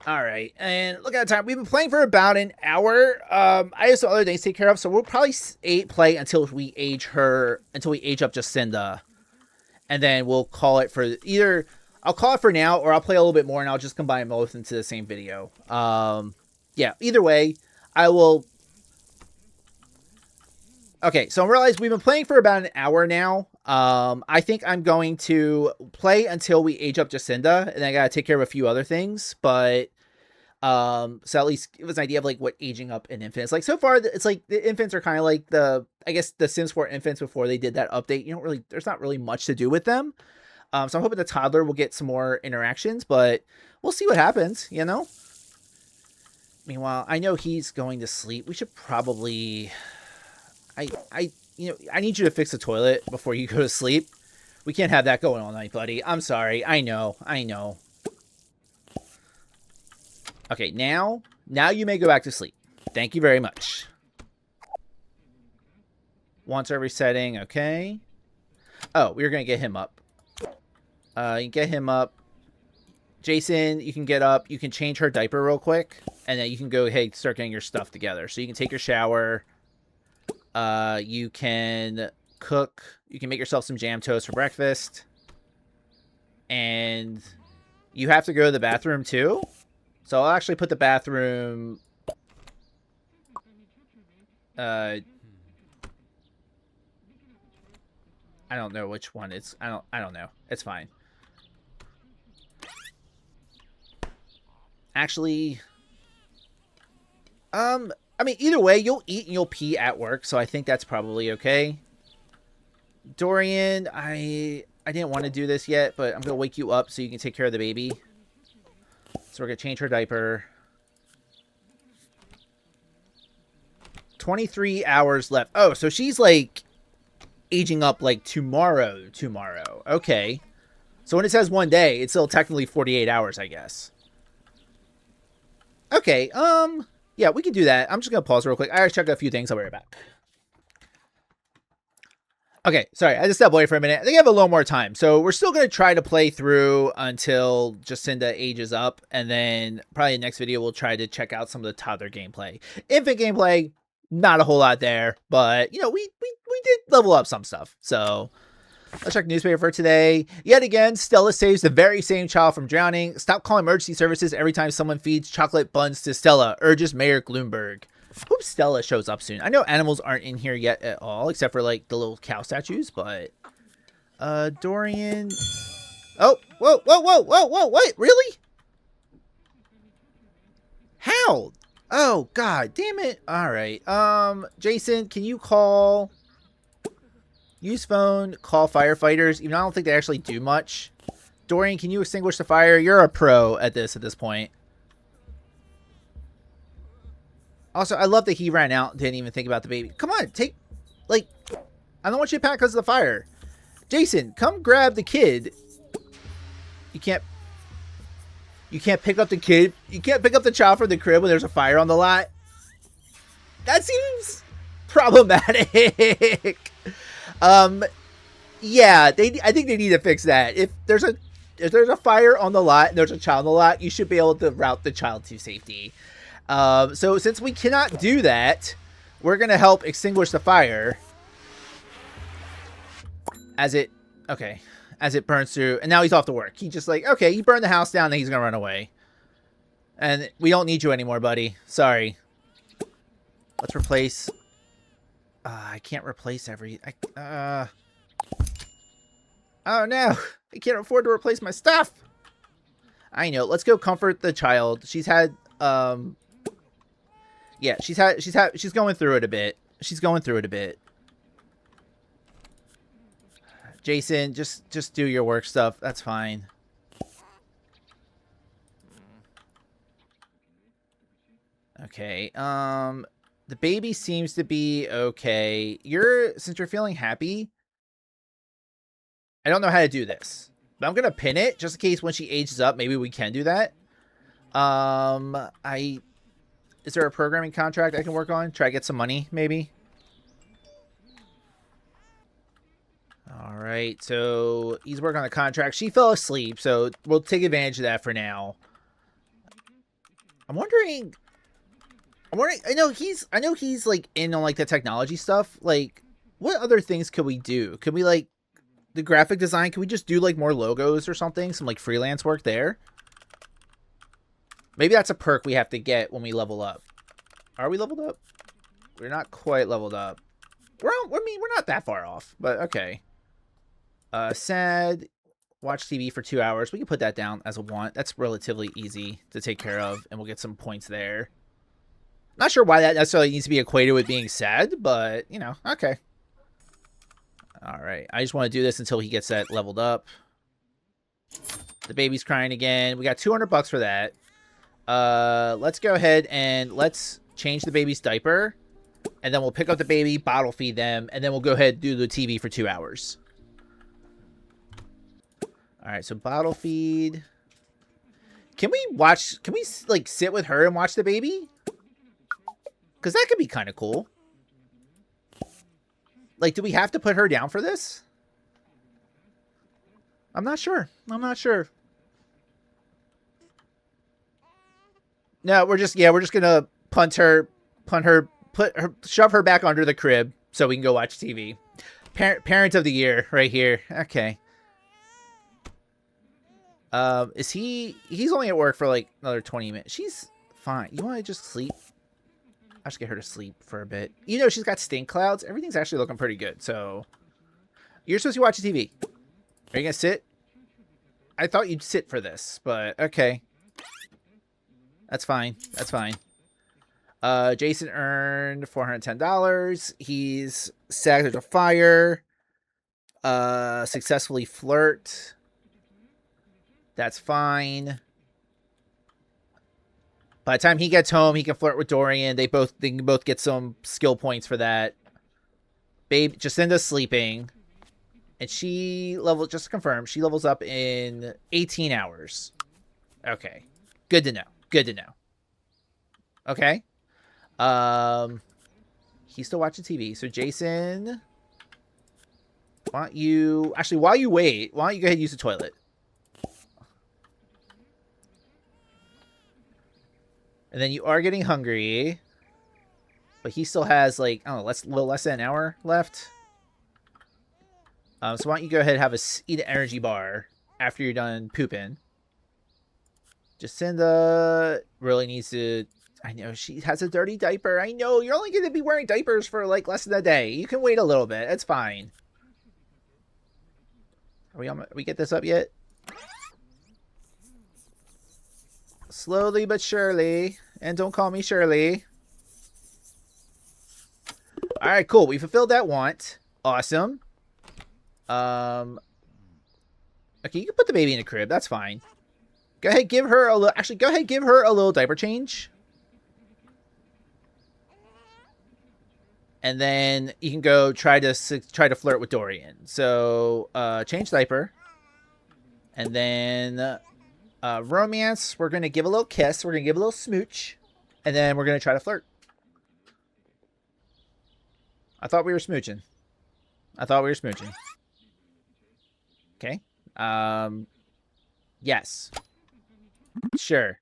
All right, and look at the time. We've been playing for about an hour. I have some other things to take care of, so we'll probably play until we age up Jacinda, and then we'll call it for either. I'll call it for now, or I'll play a little bit more, and I'll just combine both into the same video. Yeah, either way, I will. Okay, so I realize we've been playing for about an hour now. I think I'm going to play until we age up Jacinda, and I gotta take care of a few other things, but so at least give us an idea of what aging up an infant is like. So far, it's like the infants are kind of like I guess the Sims 4 infants before they did that update. There's not really much to do with them. So I'm hoping the toddler will get some more interactions, but we'll see what happens, Meanwhile, I know he's going to sleep. We should probably, I need you to fix the toilet before you go to sleep. We can't have that going all night, buddy. I'm sorry. I know. Okay, now you may go back to sleep. Thank you very much. Once every setting, okay. Oh, we're going to get him up. You can get him up. Jason, you can get up. You can change her diaper real quick. And then you can go ahead and start getting your stuff together. So you can take your shower. You can cook. You can make yourself some jam toast for breakfast. And you have to go to the bathroom too. So I'll actually put the bathroom... I don't know which one it's... I don't know. It's fine. Actually... I mean, either way, you'll eat and you'll pee at work, so I think that's probably okay. Dorian, I didn't want to do this yet, but I'm going to wake you up so you can take care of the baby. So we're going to change her diaper. 23 hours left. Oh, so she's aging up tomorrow. Okay. So when it says 1 day, it's still technically 48 hours, I guess. Okay, yeah, we can do that. I'm just going to pause real quick. I gotta check a few things. I'll be right back. Okay, sorry. I just stepped away for a minute. I think I have a little more time. So we're still going to try to play through until Jacinda ages up. And then probably the next video, we'll try to check out some of the toddler gameplay. Infant gameplay, not a whole lot there. But, we did level up some stuff. So... let's check newspaper for today. Yet again, Stella saves the very same child from drowning. Stop calling emergency services every time someone feeds chocolate buns to Stella, urges Mayor Gloomberg. Hope Stella shows up soon. I know animals aren't in here yet at all, except for the little cow statues, but Dorian. Oh, whoa, what? Really? How? Oh, god damn it. All right. Jason, can you call... use phone, call firefighters. Even though I don't think they actually do much. Dorian, can you extinguish the fire? You're a pro at this point. Also, I love that he ran out and didn't even think about the baby. Come on, take, like, I don't want you to panic because of the fire. Jason, come grab the kid. You can't pick up the kid. You can't pick up the child from the crib when there's a fire on the lot. That seems problematic. Yeah, I think they need to fix that. If there's a fire on the lot and there's a child on the lot, you should be able to route the child to safety. So since we cannot do that, we're gonna help extinguish the fire as it burns through. And now he's off to work. He just like, okay, he burned the house down and he's gonna run away. And we don't need you anymore, buddy. Sorry. Let's replace. I can't replace oh no, I can't afford to replace my stuff. I know. Let's go comfort the child. She's had yeah, she's going through it a bit. She's going through it a bit. Jason, just do your work stuff. That's fine. Okay. The baby seems to be okay. Since you're feeling happy, I don't know how to do this, but I'm gonna pin it just in case when she ages up, maybe we can do that. Is there a programming contract I can work on? Try to get some money, maybe. All right, so he's working on the contract. She fell asleep, so we'll take advantage of that for now. I'm wondering. I know he's like in on like the technology stuff. Like, what other things could we do? Could we like the graphic design? Can we just do like more logos or something? Some like freelance work there. Maybe that's a perk we have to get when we level up. Are we leveled up? We're not quite leveled up. We're not that far off, but okay. Sad. Watch TV for 2 hours. We can put that down as a want. That's relatively easy to take care of, and we'll get some points there. Not sure why that necessarily needs to be equated with being sad, but, you know, okay. All right. I just want to do this until he gets that leveled up. The baby's crying again. We got $200 for that. Let's go ahead and let's change the baby's diaper. And then we'll pick up the baby, bottle feed them, and then we'll go ahead and do the TV for 2 hours. All right, so bottle feed. Can we like sit with her and watch the baby? Because that could be kind of cool. Like, do we have to put her down for this? I'm not sure. No, we're just gonna shove her back under the crib so we can go watch TV. Parent of the year right here. Okay. He's only at work for like another 20 minutes. She's fine. You want to just sleep? I'll just get her to sleep for a bit. You know, she's got stink clouds. Everything's actually looking pretty good. So you're supposed to watch TV. Are you going to sit? I thought you'd sit for this, but okay. That's fine. Jason earned $410. He's sagged a fire. Successfully flirt. That's fine. By the time he gets home, he can flirt with Dorian. They can both get some skill points for that. Babe, Jacinda's sleeping. And just to confirm, she levels up in 18 hours. Okay. Good to know. Okay. He's still watching TV. So Jason, while you wait, why don't you go ahead and use the toilet? And then you are getting hungry. But he still has, like, I don't know, a little less than an hour left. So why don't you go ahead and eat an energy bar after you're done pooping. Jacinda really needs to... I know, she has a dirty diaper. I know, you're only going to be wearing diapers for, like, less than a day. You can wait a little bit. It's fine. Are we get this up yet? Slowly but surely. And don't call me Shirley. Alright, cool. We fulfilled that want. Awesome. Okay, you can put the baby in a crib. That's fine. Go ahead, give her a little... Actually, go ahead, give her a little diaper change. And then you can go try to flirt with Dorian. So change diaper. And then romance, we're going to give a little kiss. We're going to give a little smooch. And then we're going to try to flirt. I thought we were smooching. Okay. Yes. Sure.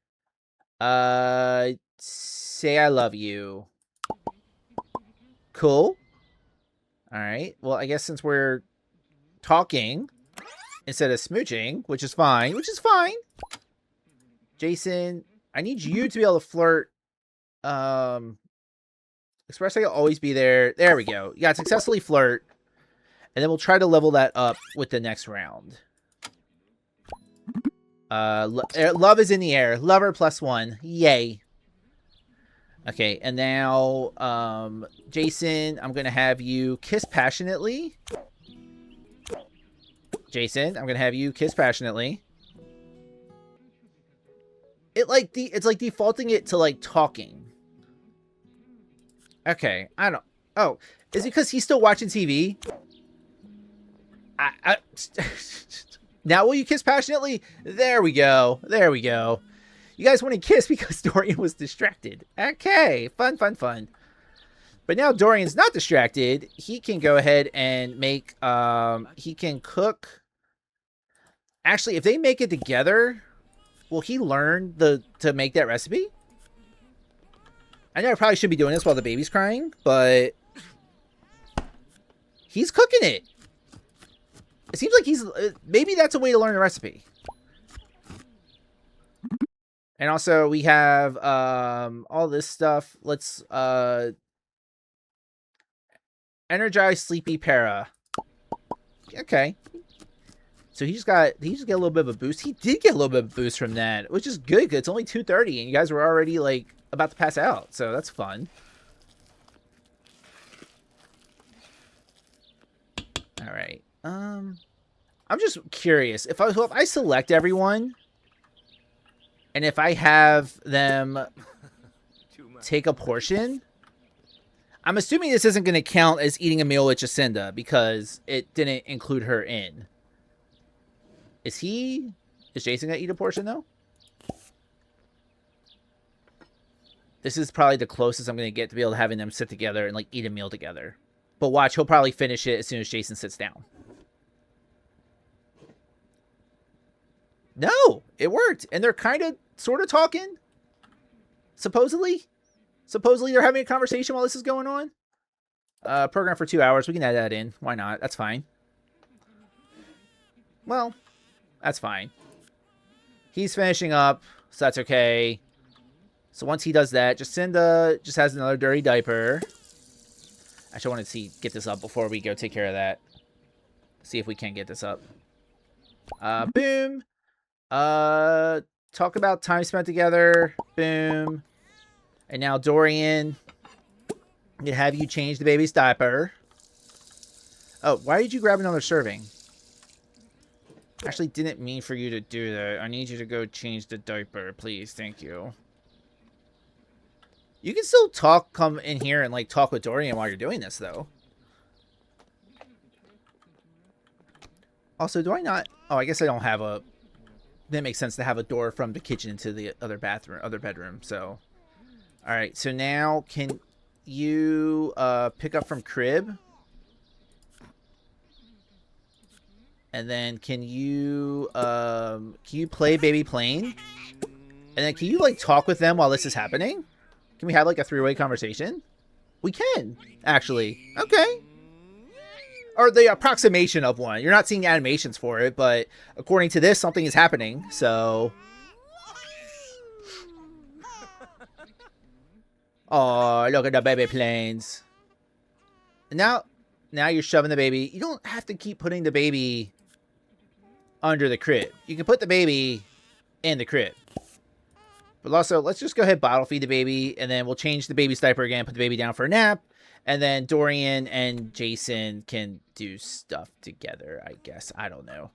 Say I love you. Cool. All right. Well, I guess since we're talking instead of smooching, which is fine. Jason, I need you to be able to flirt. Express I'll always be there. There we go. You got to successfully flirt. And then we'll try to level that up with the next round. Love is in the air. Lover +1. Yay. Okay, and now, Jason, I'm going to have you kiss passionately. Jason, I'm going to have you kiss passionately. It's like defaulting it to, like, talking. Okay, I don't... Oh, is it because he's still watching TV? Now will you kiss passionately? There we go. You guys want to kiss because Dorian was distracted. Okay, fun. But now Dorian's not distracted. He can go ahead and make, he can cook. Actually, if they make it together, will he learn to make that recipe? I know I probably should be doing this while the baby's crying, but he's cooking it. It seems like maybe that's a way to learn the recipe. And also we have all this stuff. Let's energize sleepy para. Okay. So he just got a little bit of a boost. He did get a little bit of a boost from that, which is good because it's only 2:30 and you guys were already like about to pass out. So that's fun. All right. I'm just curious if I select everyone and if I have them take a portion, I'm assuming this isn't going to count as eating a meal with Jacinda because it didn't include her in. Is Jason going to eat a portion though? This is probably the closest I'm going to get to be able to having them sit together and like eat a meal together. But watch, he'll probably finish it as soon as Jason sits down. No, it worked. And they're kind of sort of talking. Supposedly they're having a conversation while this is going on. Program for 2 hours. We can add that in. Why not? That's fine. Well, that's fine. He's finishing up, so that's okay. So once he does that, Jacinda just has another dirty diaper. Actually, I want to get this up before we go take care of that. See if we can get this up. Boom. Talk about time spent together. Boom. And now Dorian, I'm gonna have you change the baby's diaper. Oh, why did you grab another serving? Actually, didn't mean for you to do that. I need you to go change the diaper, please. Thank you. You can still come in here and like talk with Dorian while you're doing this, though. Also, do I not? Oh, I guess I don't have a. That makes sense to have a door from the kitchen into the other bedroom. So, all right. So now, can you pick up from crib? And then can you play baby plane? And then can you like talk with them while this is happening? Can we have like a three-way conversation? We can, actually. Okay. Or the approximation of one. You're not seeing animations for it, but according to this, something is happening. So. Oh, look at the baby planes. Now you're shoving the baby. You don't have to keep putting the baby under the crib. You can put the baby in the crib. But also, let's just go ahead and bottle feed the baby, and then we'll change the baby's diaper again, put the baby down for a nap, and then Dorian and Jason can do stuff together, I guess. I don't know.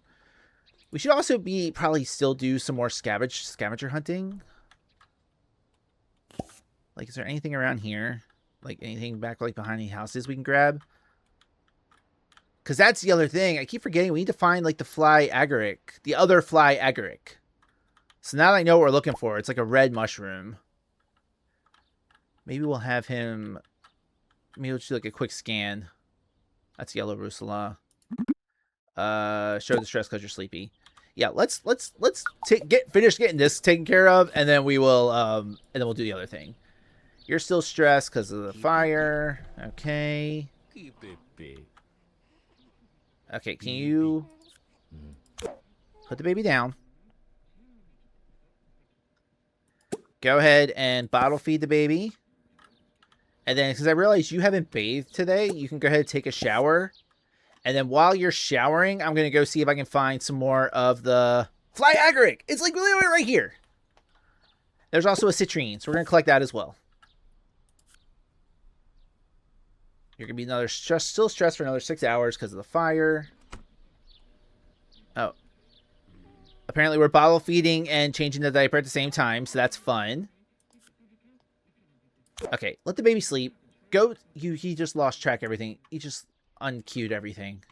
We should also probably still do some more scavenger hunting. Like, is there anything around here? Like anything back like behind any houses we can grab? Because that's the other thing. I keep forgetting we need to find like the fly agaric. The other fly agaric. So now that I know what we're looking for, it's like a red mushroom. Maybe we'll have him... Maybe we'll just do like a quick scan. That's yellow rusula. Show distress because you're sleepy. Yeah, let's finish getting this taken care of, and then we will and then we'll do the other thing. You're still stressed because of the fire. Okay. Okay, can you put the baby down? Go ahead and bottle feed the baby. And then, because I realized you haven't bathed today, you can go ahead and take a shower. And then while you're showering, I'm going to go see if I can find some more of the fly agaric. It's like literally right here. There's also a citrine, so we're going to collect that as well. You're going to be still stressed for another 6 hours because of the fire. Oh. Apparently we're bottle feeding and changing the diaper at the same time, so that's fun. Okay, let the baby sleep. He just lost track of everything. He just unqueued everything.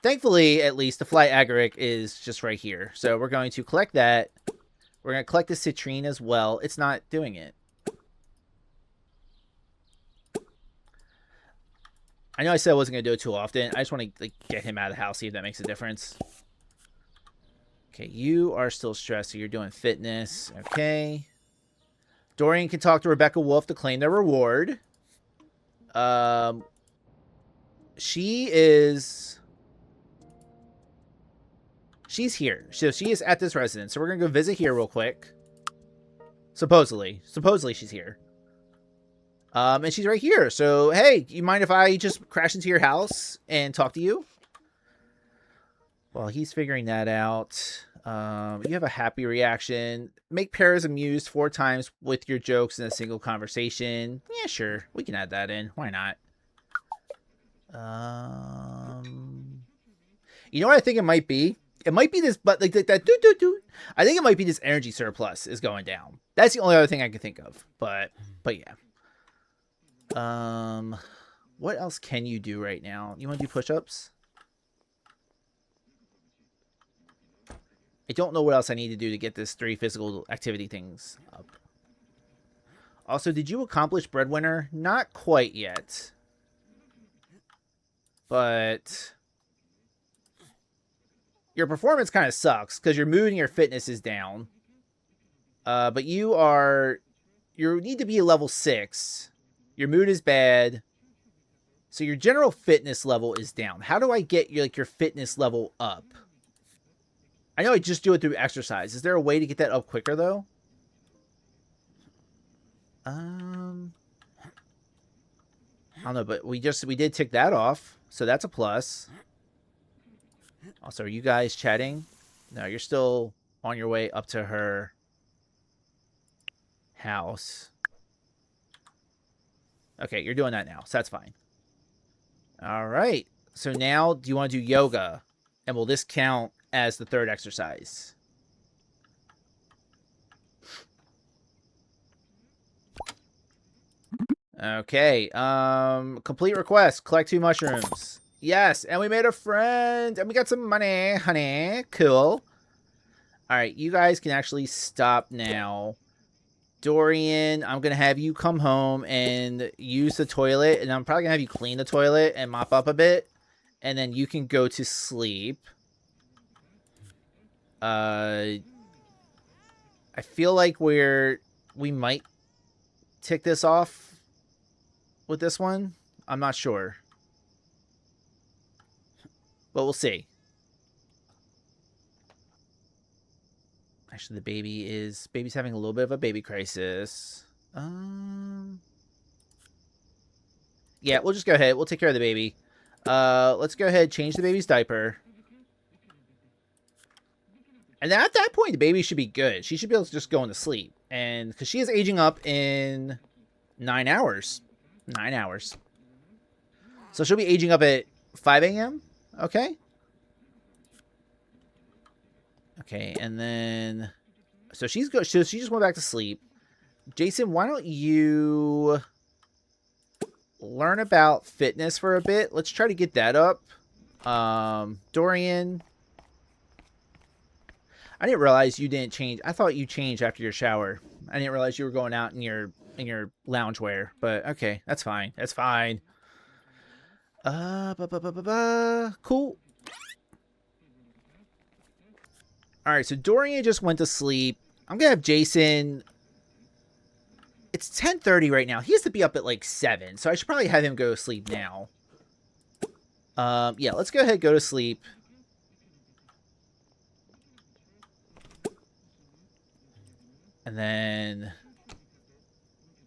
Thankfully, at least, the fly agaric is just right here. So we're going to collect that. We're going to collect the citrine as well. It's not doing it. I know I said I wasn't going to do it too often. I just want to get him out of the house, see if that makes a difference. Okay, you are still stressed, so you're doing fitness. Okay. Dorian can talk to Rebecca Wolf to claim their reward. She's here. So she is at this residence. So we're going to go visit here real quick. Supposedly she's here. And she's right here. So, hey, you mind if I just crash into your house and talk to you? While he's figuring that out, you have a happy reaction. Make Paris amused 4 times with your jokes in a single conversation. Yeah, sure. We can add that in. Why not? You know what I think it might be? It might be this, but like that doo. I think it might be this energy surplus is going down. That's the only other thing I can think of. But yeah. What else can you do right now? You want to do push-ups? I don't know what else I need to do to get this 3 physical activity things up. Also, did you accomplish Breadwinner? Not quite yet. But your performance kind of sucks because your mood and your fitness is down. But you need to be a level 6. Your mood is bad. So your general fitness level is down. How do I get your fitness level up? I know I just do it through exercise. Is there a way to get that up quicker, though? I don't know, but we did tick that off. So that's a plus. Also, are you guys chatting? No, you're still on your way up to her house. Okay, you're doing that now, so that's fine. All right. So now, do you want to do yoga? And will this count as the 3rd exercise? Okay. Complete request. Collect 2 mushrooms. Yes, and we made a friend, and we got some money, honey. Cool. All right, you guys can actually stop now. Dorian, I'm going to have you come home and use the toilet, and I'm probably going to have you clean the toilet and mop up a bit, and then you can go to sleep. I feel like we might tick this off with this one. I'm not sure. But we'll see. Actually, the baby's having a little bit of a baby crisis. Yeah, we'll just go ahead. We'll take care of the baby. Let's go ahead, change the baby's diaper. And then at that point, the baby should be good. She should be able to just go into sleep. And because she is aging up in 9 hours. 9 hours. So she'll be aging up at 5 a.m.? Okay. Okay, and then... So she's good. So she just went back to sleep. Jason, why don't you... learn about fitness for a bit. Let's try to get that up. Dorian. I didn't realize you didn't change. I thought you changed after your shower. I didn't realize you were going out in your loungewear. But okay, that's fine. That's fine. Cool. All right, so Dorian just went to sleep. I'm gonna have Jason. It's 10:30 right now. He has to be up at like 7, so I should probably have him go to sleep now. Yeah, let's go ahead and go to sleep. And then,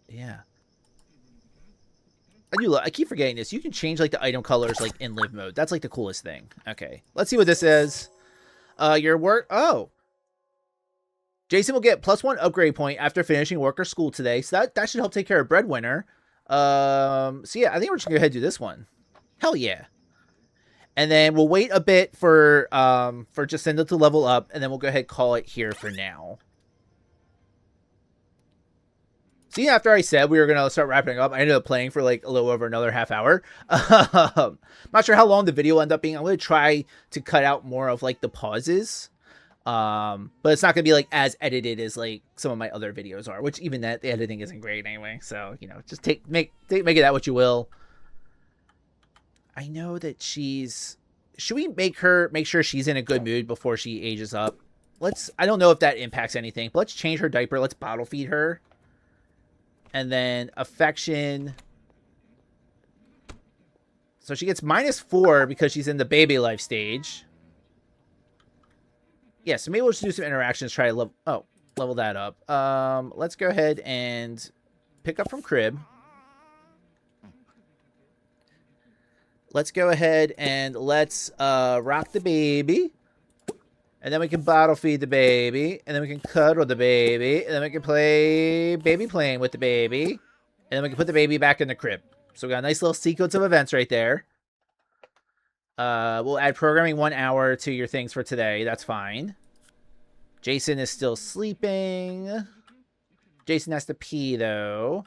yeah. I keep forgetting this. You can change like the item colors like in live mode. That's like the coolest thing. Okay, let's see what this is. Your work. Oh, Jason will get +1 upgrade point after finishing work or school today. So that should help take care of Breadwinner. So yeah, I think we're just gonna go ahead and do this one. Hell yeah. And then we'll wait a bit for Jacinda to level up, and then we'll go ahead and call it here for now. See, after I said we were going to start wrapping up, I ended up playing for like a little over another half hour. Not sure how long the video will end up being. I'm going to try to cut out more of like the pauses. But it's not going to be like as edited as like some of my other videos are, which even that, the editing isn't great anyway. So, you know, just make it that what you will. I know that should we make sure she's in a good mood before she ages up? I don't know if that impacts anything, but let's change her diaper. Let's bottle feed her. And then affection. So she gets -4 because she's in the baby life stage. Yeah, so maybe we'll just do some interactions, try to level that up. Let's go ahead and pick up from crib. Let's go ahead and let's rock the baby. And then we can bottle feed the baby. And then we can cuddle the baby. And then we can play baby playing with the baby. And then we can put the baby back in the crib. So we got a nice little sequence of events right there. We'll add programming 1 hour to your things for today. That's fine. Jason is still sleeping. Jason has to pee, though.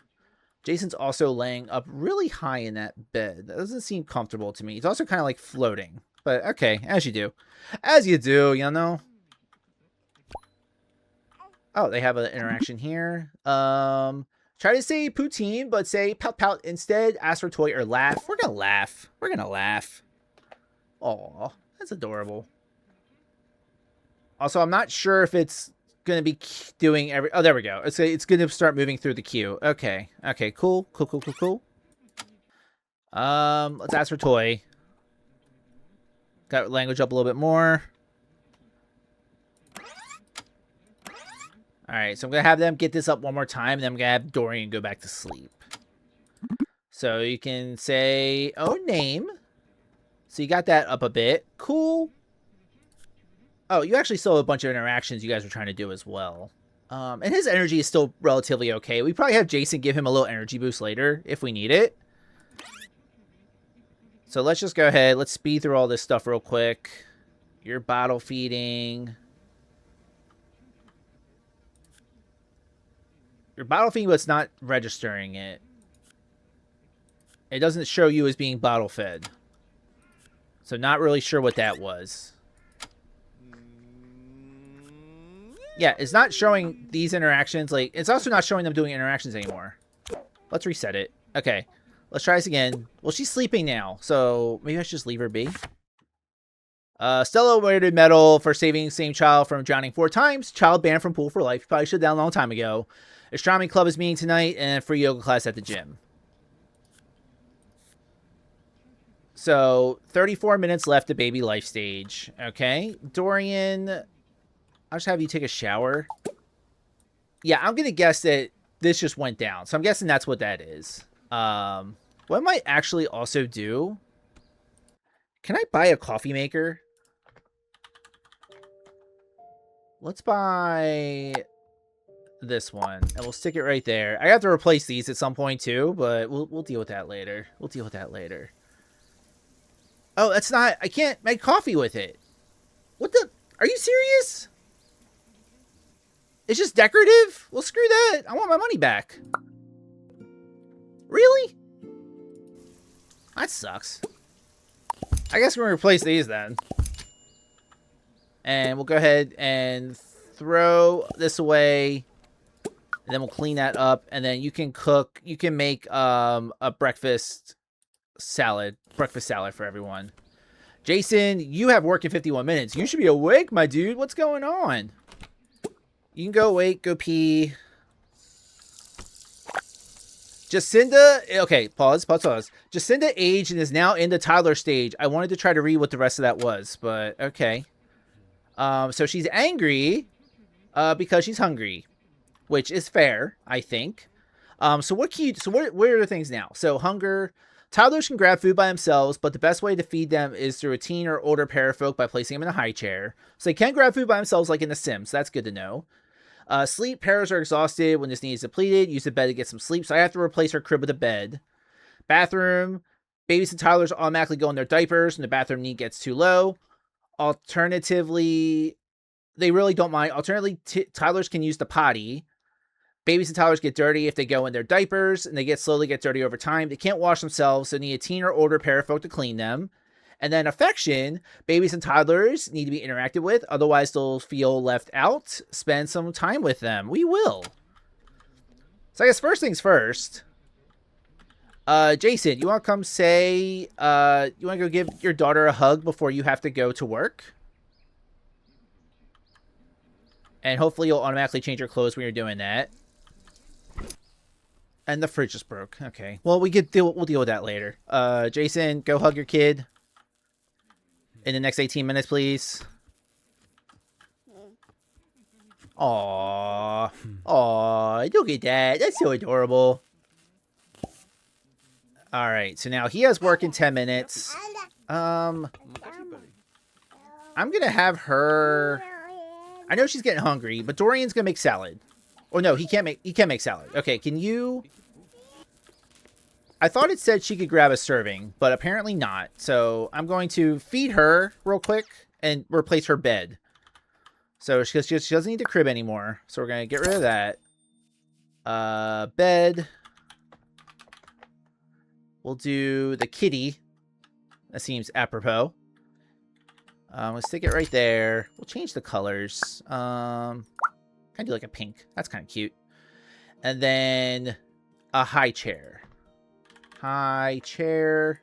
Jason's also laying up really high in that bed. That doesn't seem comfortable to me. He's also kind of like floating. But okay, as you do. As you do, you know. Oh, they have an interaction here. Try to say poutine, but say pout pout instead. Ask for toy or laugh. We're gonna laugh. We're gonna laugh. Aw, that's adorable. Also, I'm not sure if it's gonna be doing every... Oh, there we go. It's gonna start moving through the queue. Okay. Okay, cool. Cool. Let's ask for toy. Got language up a little bit more. Alright, so I'm going to have them get this up one more time, and then I'm going to have Dorian go back to sleep. So you can say, oh, name. So you got that up a bit. Cool. Oh, you actually still have a bunch of interactions you guys were trying to do as well. And his energy is still relatively okay. We probably have Jason give him a little energy boost later if we need it. So let's just go ahead. Let's speed through all this stuff real quick. You're bottle feeding. You're bottle feeding, but it's not registering it. It doesn't show you as being bottle fed. So not really sure what that was. Yeah, it's not showing these interactions. Like, it's also not showing them doing interactions anymore. Let's reset it. Okay. Let's try this again. Well, she's sleeping now, so maybe I should just leave her be. Stella awarded medal for saving same child from drowning 4 times. Child banned from pool for life. Probably should have done a long time ago. Astronomy club is meeting tonight, and free yoga class at the gym. So, 34 minutes left to baby life stage. Okay. Dorian, I'll just have you take a shower. Yeah, I'm going to guess that this just went down. So I'm guessing that's what that is. What I might actually also do... Can I buy a coffee maker? Let's buy this one, and we'll stick it right there. I have to replace these at some point too, but we'll deal with that later. We'll deal with that later. Oh, that's not... I can't make coffee with it. What the... Are you serious? It's just decorative? Well, screw that. I want my money back. Really? That sucks. I guess we're going to replace these then. And we'll go ahead and throw this away. And then we'll clean that up. And then you can cook. You can make a breakfast salad for everyone. Jason, you have work in 51 minutes. You should be awake, my dude. What's going on? You can go awake, go pee. Jacinda, okay, pause. Jacinda aged and is now in the toddler stage. I wanted to try to read what the rest of that was, but okay. So she's angry because she's hungry, which is fair, I think. So what are the things now? So hunger. Toddlers can grab food by themselves, but the best way to feed them is through a teen or older parafolk by placing them in a high chair. So they can grab food by themselves like in The Sims. So that's good to know. Sleep. Paras are exhausted when this need is depleted. Use the bed to get some sleep. So I have to replace her crib with a bed. Bathroom. Babies and toddlers automatically go in their diapers when the bathroom need gets too low. Alternatively, they really don't mind. Alternatively, toddlers can use the potty. Babies and toddlers get dirty if they go in their diapers, and they slowly get dirty over time. They can't wash themselves, so need a teen or older parafolk to clean them. And then affection. Babies and toddlers need to be interacted with, otherwise they'll feel left out. Spend some time with them. We will. So I guess first things first. Jason, you want to come say, you want to go give your daughter a hug before you have to go to work? And hopefully you'll automatically change your clothes when you're doing that. And the fridge just broke. Okay. Well, we'll deal with that later. Jason, go hug your kid. In the next 18 minutes, please. Aww. Aww. Look at that. That's so adorable. Alright, so now he has work in 10 minutes. I'm gonna have her... I know she's getting hungry, but Dorian's gonna make salad. Or no, he can't make salad. Okay, can you... I thought it said she could grab a serving, but apparently not. So I'm going to feed her real quick and replace her bed. So she doesn't need the crib anymore. So we're going to get rid of that. Bed. We'll do the kitty. That seems apropos. Let's stick it right there. We'll change the colors. Kind of do like a pink. That's kind of cute. And then a high chair. High chair.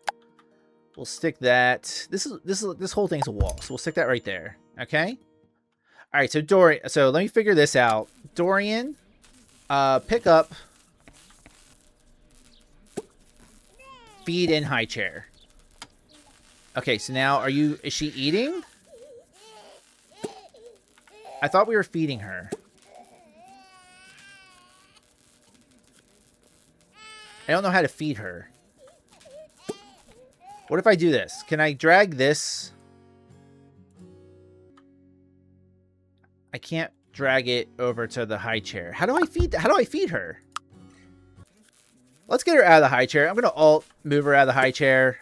We'll stick that. This whole thing's a wall, so we'll stick that right there. Okay. All right. So Dorian. So let me figure this out. Dorian, pick up. Feed in high chair. Okay. So now is she eating? I thought we were feeding her. I don't know how to feed her. What if I do this? Can I drag this? I can't drag it over to the high chair. How do I feed her? Let's get her out of the high chair. I'm gonna alt move her out of the high chair.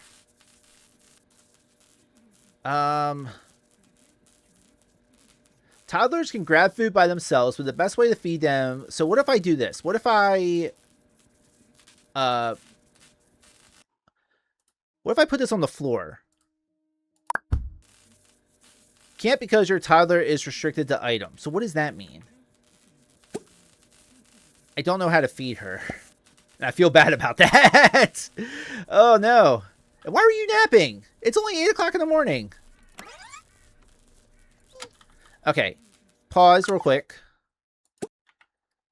Toddlers can grab food by themselves, but the best way to feed them... So what if I do this? What if I... what if I put this on the floor? Can't because your toddler is restricted to items. So what does that mean? I don't know how to feed her. And I feel bad about that. Oh no. Why were you napping? It's only 8 o'clock in the morning. Okay. Pause real quick.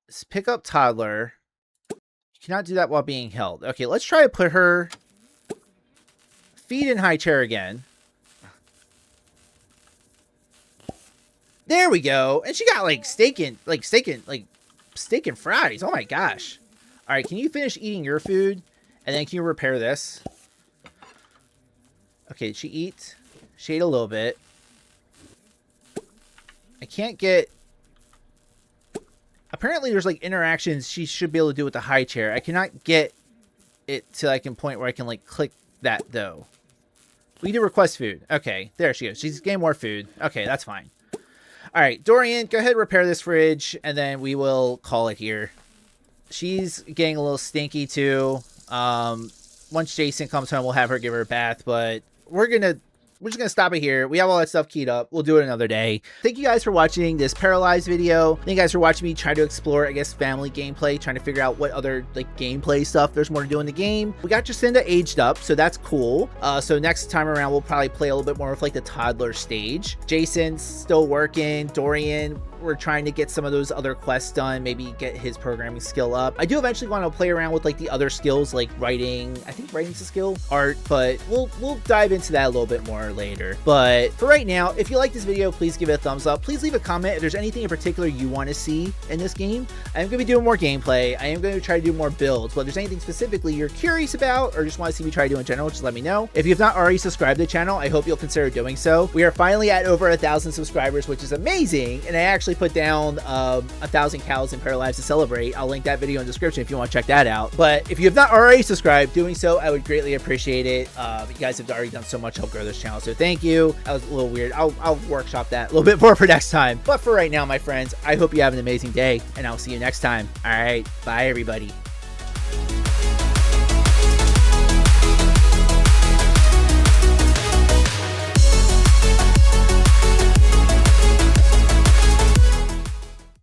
Let's pick up toddler. Cannot do that while being held. Okay, let's try to put her feet in high chair again. There we go. And she got like steak and fries. Oh my gosh. All right, can you finish eating your food? And then can you repair this? Okay, did she eat? She ate a little bit. I can't get... Apparently, there's like interactions she should be able to do with the high chair. I cannot get it to like a point where I can like click that though. We do request food. Okay, there she goes. She's getting more food. Okay, that's fine. All right, Dorian, go ahead and repair this fridge, and then we will call it here. She's getting a little stinky too. once Jason comes home, we'll have her give her a bath, but we're just gonna stop it here. We have all that stuff keyed up. We'll do it another day. Thank you guys for watching this Paralives video. Thank you guys for watching me try to explore, I guess, family gameplay, trying to figure out what other like gameplay stuff there's more to do in the game. We got Jacinda aged up, so that's cool. So next time around, we'll probably play a little bit more of like the toddler stage. Jason's still working. Dorian, we're trying to get some of those other quests done, maybe get his programming skill up. I do eventually want to play around with like the other skills, like writing. I think writing's a skill, art, but we'll dive into that a little bit more later. But for right now, if you like this video, please give it a thumbs up. Please leave a comment if there's anything in particular you want to see in this game. I am going to be doing more gameplay. I am going to try to do more builds, but if there's anything specifically you're curious about or just want to see me try to do in general, just let me know. If you've not already subscribed to the channel, I hope you'll consider doing so. We are finally at over 1,000 subscribers, which is amazing, and I actually put down 1,000 cows in Paralives to celebrate. I'll link that video in the description if you want to check that out. But if you have not already subscribed, doing so, I would greatly appreciate it. You guys have already done so much to help grow this channel, so thank you. That was a little weird. I'll workshop that a little bit more for next time. But for right now, my friends, I hope you have an amazing day, and I'll see you next time. All right, bye everybody.